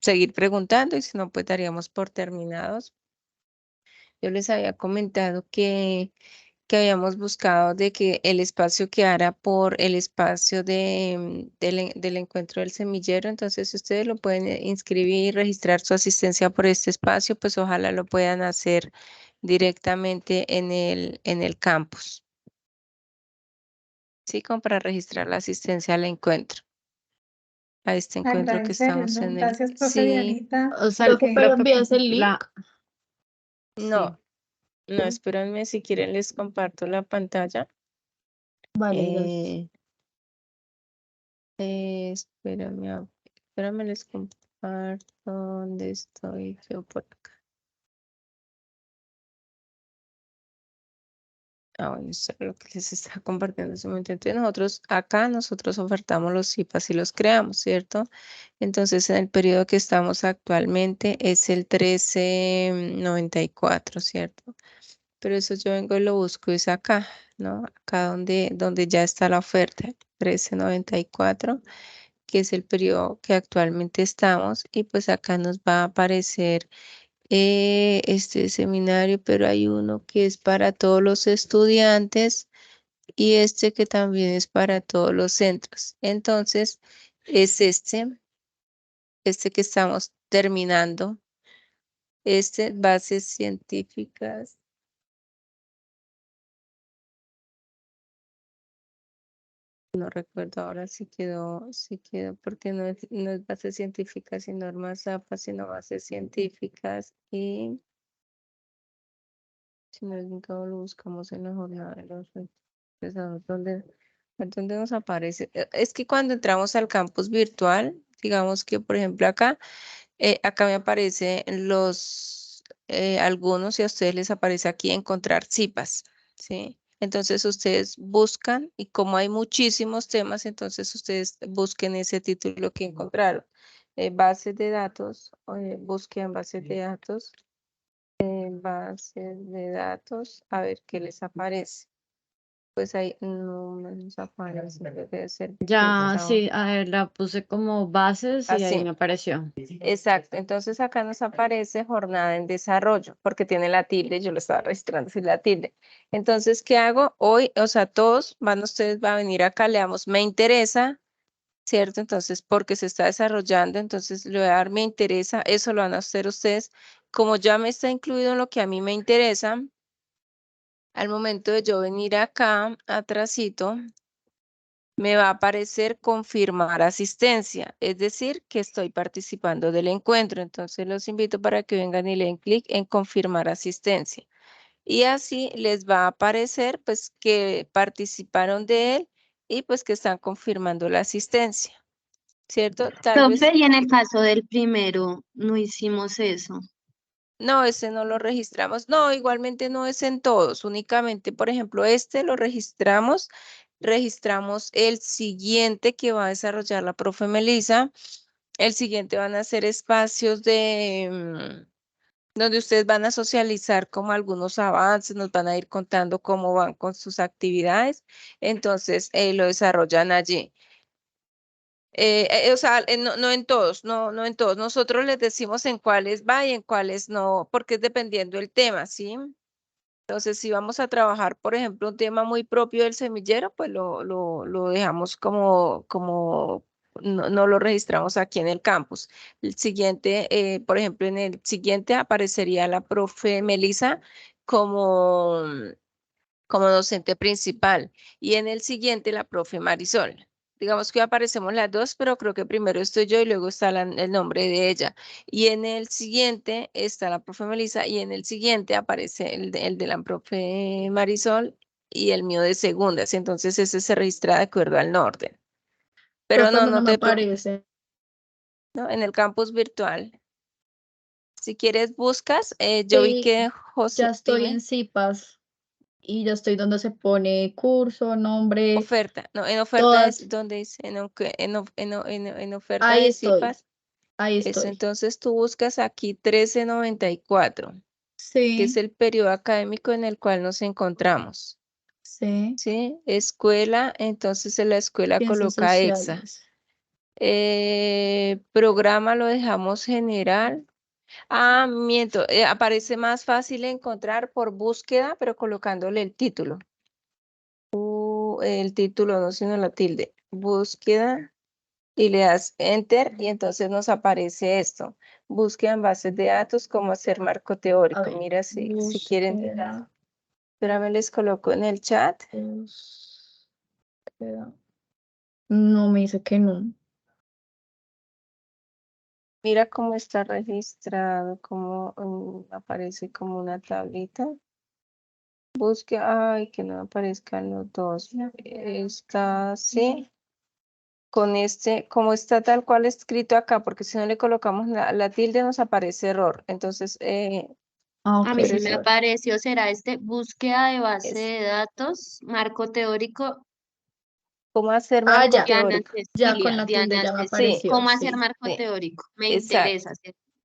seguir preguntando y si no, pues daríamos por terminados. Yo les había comentado que habíamos buscado de que el espacio quedara por el espacio del encuentro del semillero. Entonces, si ustedes lo pueden inscribir y registrar su asistencia por este espacio, pues ojalá lo puedan hacer directamente en el campus. Sí, como para registrar la asistencia al encuentro. A este encuentro que Agradecerles, estamos ¿no? en el... Gracias, profe Sí, Dianita. O sea, Luego, pero lo que envías el link. no, no, espérenme, si quieren les comparto la pantalla. Vale, gracias. Espérame, les comparto dónde estoy yo por acá. Bueno, eso es lo que les está compartiendo en ese momento. Entonces nosotros ofertamos los CIPAS y los creamos, ¿cierto? Entonces, en el periodo que estamos actualmente es el 1394, ¿cierto? Pero eso yo vengo y lo busco, es acá, ¿no? Acá donde ya está la oferta, 1394, que es el periodo que actualmente estamos, y pues acá nos va a aparecer este seminario, pero hay uno que es para todos los estudiantes y este que también es para todos los centros. Entonces, es este que estamos terminando, bases científicas. No recuerdo ahora si quedó, porque no es bases científicas y normas APA, sino bases científicas y si no nunca lo buscamos en la jornada de los empezamos ¿dónde nos aparece? Es que cuando entramos al campus virtual, digamos que por ejemplo acá me aparecen algunos y a ustedes les aparece aquí encontrar CIPAS, ¿sí? Entonces ustedes buscan y como hay muchísimos temas, entonces ustedes busquen ese título que encontraron. Bases de datos, busquen bases de datos, a ver qué les aparece. Pues ahí no nos aparece, debe ser porque Ya, estaba sí, a ver, la puse como bases y ahí así. me apareció. Exacto, entonces acá nos aparece jornada en desarrollo, porque tiene la tilde, yo lo estaba registrando sin la tilde. Entonces, ¿qué hago? Hoy, o sea, ustedes van a venir acá, le damos me interesa, ¿cierto? Entonces, porque se está desarrollando, entonces le voy a dar me interesa, eso lo van a hacer ustedes. Como ya me está incluido en lo que a mí me interesa, al momento de yo venir acá, atrasito, me va a aparecer confirmar asistencia, es decir, que estoy participando del encuentro. Entonces los invito para que vengan y le den clic en confirmar asistencia. Y así les va a aparecer pues que participaron de él y pues que están confirmando la asistencia, ¿cierto? Tal vez, Profe, y en el caso del primero, no hicimos eso. no, ese no lo registramos. No, igualmente no es en todos, únicamente, por ejemplo, este lo registramos el siguiente que va a desarrollar la profe Melissa. El siguiente van a ser espacios donde ustedes van a socializar como algunos avances, nos van a ir contando cómo van con sus actividades. Entonces, lo desarrollan allí. O sea, no en todos, no en todos. Nosotros les decimos en cuáles va y en cuáles no, porque es dependiendo del tema, ¿sí? Entonces, si vamos a trabajar, por ejemplo, un tema muy propio del semillero, pues lo dejamos como no lo registramos aquí en el campus. El siguiente, por ejemplo, en el siguiente aparecería la profe Melissa como, como docente principal y en el siguiente la profe Marisol. Digamos que aparecemos las dos, pero creo que primero estoy yo y luego está el nombre de ella. Y en el siguiente está la profe Melissa y en el siguiente aparece el de la profe Marisol y el mío de segundas. Entonces ese se registra de acuerdo al orden. Pero Profe, a mí no no me te preocupes, aparece. ¿no? En el campus virtual. Si quieres, buscas. Yo vi Sí, que ya José, estoy dime, en CIPAS y ya estoy donde se pone curso, nombre, oferta. No, en oferta todas. es donde dice, en oferta Ahí de estoy, CIPAS. ahí Eso, estoy. entonces tú buscas aquí 1394, que es Sí, el periodo académico en el cual nos encontramos. sí, ¿Sí? Escuela, entonces en la escuela ciencias coloca EXA. sociales. Programa lo dejamos general. Ah, miento, aparece más fácil encontrar por búsqueda, pero colocándole el título. El título, no, sino la tilde. Búsqueda y le das enter y entonces nos aparece esto. Búsqueda en bases de datos, cómo hacer marco A teórico. ver, Mira, si quieren, búsqueda, espérame, les coloco en el chat. búsqueda. No, me dice que no. Mira cómo está registrado, cómo aparece como una tablita. Busque, ay, que no aparezcan los dos. Está así, con este, como está tal cual escrito acá, porque si no le colocamos la tilde nos aparece error. Entonces, Ah, A ok, mí pero se me eso apareció, será búsqueda de base es de datos, marco teórico, cómo hacer Ah, marco ya, Diana teórico. ya con Cecilia, la tilde Diana ya me Cecilia. Sí, apareció, ¿Cómo hacer sí. marco sí, teórico? Me exacto. interesa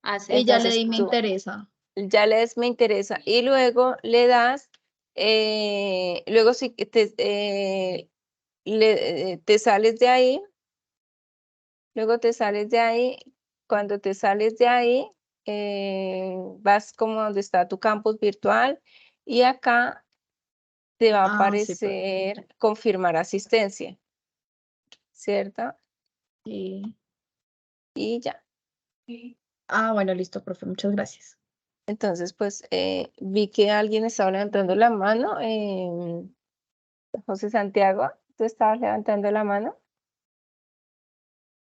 hacer Y ya le Entonces di me tú interesa. ya lees me interesa y luego le das, luego si te sales de ahí. Luego te sales de ahí. Cuando te sales de ahí, vas como donde está tu campus virtual y acá te va a Ah, sí, aparecer confirmar asistencia, ¿cierto? sí. Y ya. Ah, bueno, listo, profe, muchas gracias. Entonces, pues vi que alguien estaba levantando la mano. José Santiago, ¿tú estabas levantando la mano?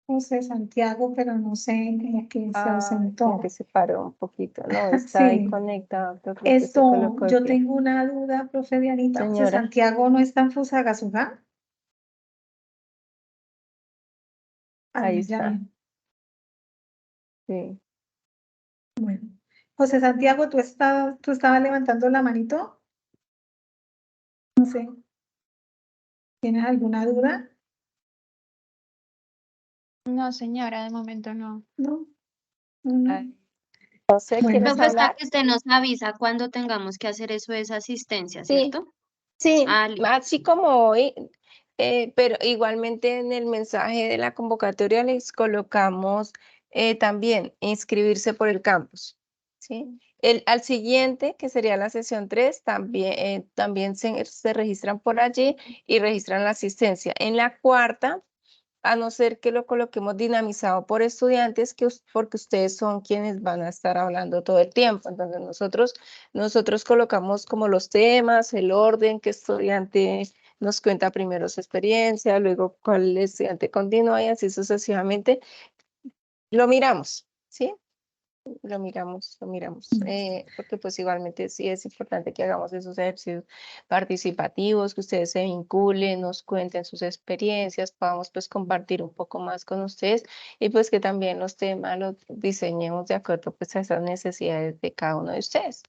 José Santiago, pero no sé, como que se Ah, como ausentó. que se paró un poquito. No, está ahí Sí. conectado, pero creo que se colocó de Yo pie. tengo una duda, profe Dianita. José Señora, Santiago no está en Fusagasugá. Ah, ahí me está. llaman. Sí. Bueno. José Santiago, ¿tú estabas levantando la manito? No sé. ¿Tienes alguna duda? No, señora, de momento no. No. No. Ay, no sé, Bueno. ¿quieres Profe, o sea hablar? que usted nos avisa cuando tengamos que hacer eso de esa asistencia, Sí, ¿cierto? sí, Ah, así como hoy, pero igualmente en el mensaje de la convocatoria les colocamos también inscribirse por el campus, ¿sí? Al siguiente, que sería la sesión 3, también se registran por allí y registran la asistencia. En la cuarta, a no ser que lo coloquemos dinamizado por estudiantes, porque ustedes son quienes van a estar hablando todo el tiempo. Entonces nosotros colocamos como los temas, el orden, que estudiante nos cuenta primero su experiencia, luego cuál estudiante continúa y así sucesivamente. Lo miramos, ¿sí? Lo miramos, porque pues igualmente sí es importante que hagamos esos ejercicios participativos, que ustedes se vinculen, nos cuenten sus experiencias, podamos pues compartir un poco más con ustedes y pues que también los temas los diseñemos de acuerdo pues a esas necesidades de cada uno de ustedes.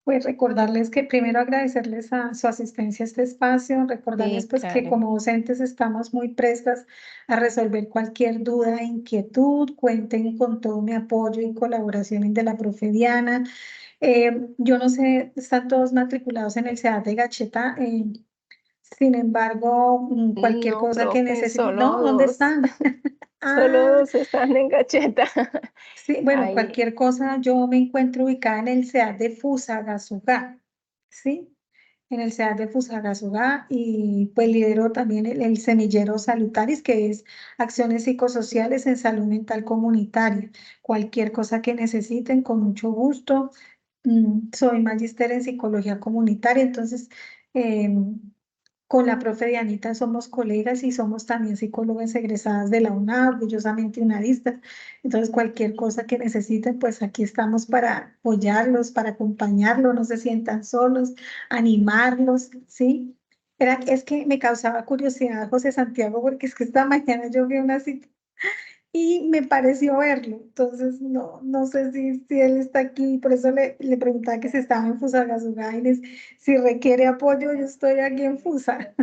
Pues recordarles que primero agradecerles a su asistencia a este espacio, recordarles Sí, pues que claro. como docentes estamos muy prestas a resolver cualquier duda e inquietud, cuenten con todo mi apoyo y colaboración de la profe Diana. Yo no sé, están todos matriculados en el CEAD de Gacheta, sin embargo, cualquier No, cosa que profe, necesiten, solo ¿no? ¿Dónde dos, están? solo Ah, dos están en Gacheta. sí, bueno, Ahí, cualquier cosa, yo me encuentro ubicada en el CEAD de Fusagasugá, ¿sí? en el SEAD de Fusagasugá y pues lidero también el semillero Salutaris, que es acciones psicosociales en salud mental comunitaria. Cualquier cosa que necesiten, con mucho gusto. Soy magíster en psicología comunitaria, entonces con la profe Dianita somos colegas y somos también psicólogas egresadas de la UNA, orgullosamente unadistas. Entonces, cualquier cosa que necesiten, pues aquí estamos para apoyarlos, para acompañarlos, no se sientan solos, animarlos, ¿sí? Es que me causaba curiosidad José Santiago, porque es que esta mañana yo vi una cita y me pareció verlo. Entonces, no sé si él está aquí, por eso le preguntaba que si estaba en Fusagasugá y si requiere apoyo, yo estoy aquí en Fusa.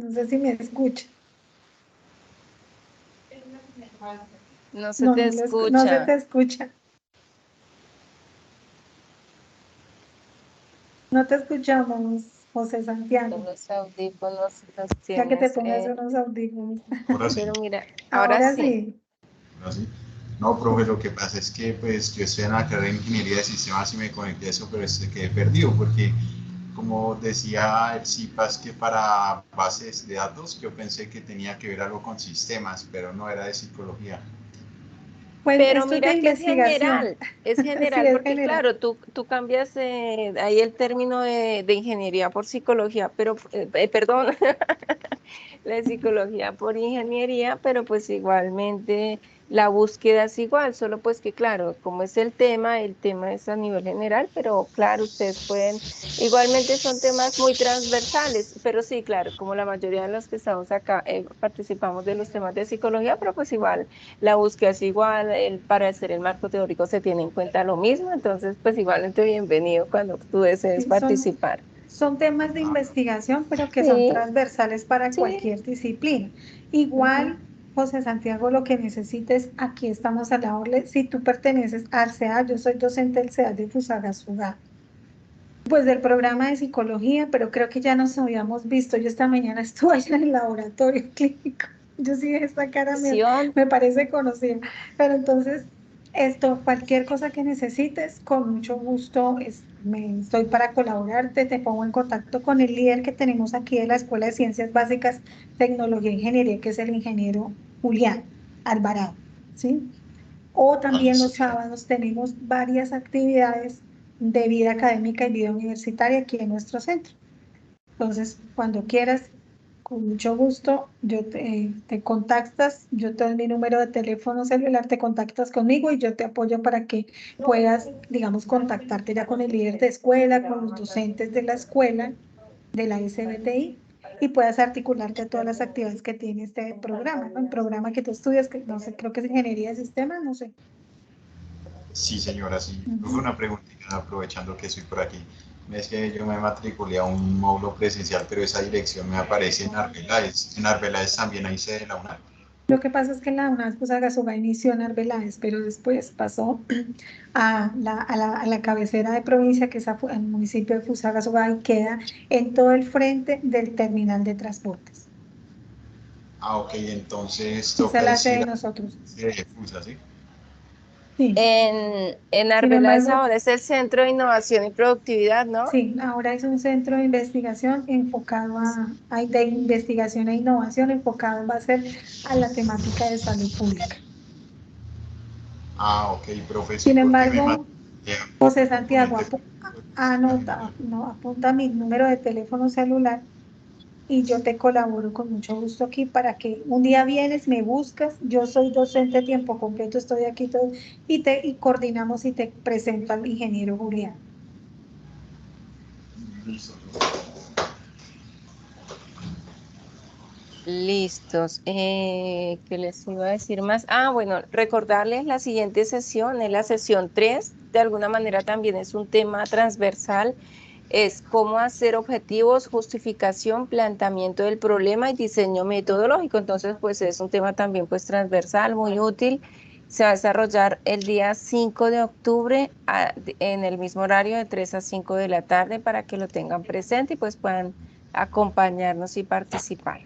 No sé si me escucha. No se No, te no se escucha. te escucha. No te escuchamos, José Santiago. Los audífonos los Ya que te tienes. pongas unos audífonos. Ahora sí, Pero mira, ahora sí. ahora sí. No, profe, lo que pasa es que pues yo estoy en la carrera de Ingeniería de Sistemas y me conecté a eso, pero quedé perdido porque como decía el CIPAS que para bases de datos, yo pensé que tenía que ver algo con sistemas, pero no era de psicología. Pues Pero esto es de mira que investigación. es Sí, general, es porque general. claro, tú cambias ahí el término de ingeniería por psicología, pero, perdón, la psicología por ingeniería, pero pues igualmente la búsqueda es igual, solo pues que claro, como es el tema es a nivel general, pero claro, ustedes pueden, igualmente son temas muy transversales, pero sí, claro, como la mayoría de los que estamos acá participamos de los temas de psicología, pero pues igual la búsqueda es igual, para hacer el marco teórico se tiene en cuenta lo mismo, entonces pues igualmente bienvenido cuando tú desees Sí, participar. son temas de investigación, pero que son Sí, transversales para sí. cualquier disciplina. Ujú. Igual, José Santiago, lo que necesites, aquí estamos a la orden. Si tú perteneces al CEA, yo soy docente del CEA de Fusagasugá, pues del programa de psicología, pero creo que ya nos habíamos visto. Yo esta mañana estuve allá en el laboratorio clínico. Yo sí, esta cara Acción. me parece conocida. Pero entonces, cualquier cosa que necesites, con mucho gusto, estoy para colaborarte. Te pongo en contacto con el líder que tenemos aquí de la Escuela de Ciencias Básicas, Tecnología e Ingeniería, que es el ingeniero Julián Alvarado, ¿sí? O también los sábados tenemos varias actividades de vida académica y vida universitaria aquí en nuestro centro. Entonces, cuando quieras, con mucho gusto, te contactas, yo te doy mi número de teléfono celular, te contactas conmigo y yo te apoyo para que puedas, digamos, contactarte ya con el líder de escuela, con los docentes de la escuela, de la SBTI, y puedas articularte a todas las actividades que tiene este programa, ¿no? El programa que tú estudias, que no sé, creo que es Ingeniería de Sistemas, no sé. Sí, señora, sí. Ujú. Una preguntita, aprovechando que estoy por aquí. Es que yo me matriculé a un módulo presencial, pero esa dirección me aparece en Arbeláez. En Arbeláez también hay sede de la UNAM. Lo que pasa es que la UNAS Fusagasugá inició en Arbeláez, pero después pasó a la cabecera de provincia, que es el municipio de Fusagasugá, y queda en todo el frente del terminal de transportes. Ah, ok, entonces Esa toca es la sede decir de nosotros. sede de FUSA, ¿sí? Sí. En Sin Arbeláez embargo, ahora es el Centro de Innovación y Productividad, ¿no? sí, ahora es un centro de investigación enfocado de investigación e innovación enfocado va a ser a la temática de salud pública. Ah, ok, profe, sí, Sin porque me embargo, matriculé José Santiago, únicamente anota, no, apunta mi número de teléfono celular y yo te colaboro con mucho gusto aquí para que un día vienes, me buscas, yo soy docente a tiempo completo, estoy aquí todo, y coordinamos y te presento al ingeniero Julián. Listo. Listos. ¿Qué les iba a decir más? Ah, bueno, recordarles la siguiente sesión, es la sesión 3. De alguna manera también es un tema transversal. Es cómo hacer objetivos, justificación, planteamiento del problema y diseño metodológico. Entonces, pues es un tema también pues transversal, muy útil. Se va a desarrollar el día 5 de octubre en el mismo horario de 3 a 5 de la tarde para que lo tengan presente y pues puedan acompañarnos y participar.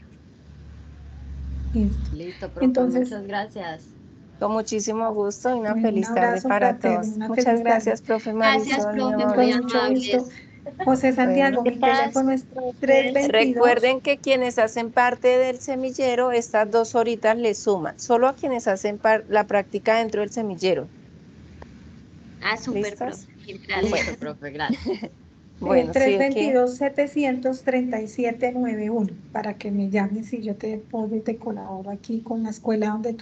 Listo. Listo, profe, Entonces, muchas gracias. Con muchísimo gusto y una Bueno, un feliz tarde abrazo para fraterno, todos. una Muchas feliz tarde. gracias, profe Gracias, Marisol, muy profe, Con muy amable. mucho gusto. amables. José Santiago, mi Gracias, teléfono es profe. 322. Recuerden que quienes hacen parte del semillero, estas 2 horitas les suman, solo a quienes hacen la práctica dentro del semillero. Ah, súper, ¿Listas? profe. Gracias. Listo, profe, gracias. Bueno, sí, que 322-737-91 para que me llames y yo te apoyo y te colaboro aquí con la escuela donde tú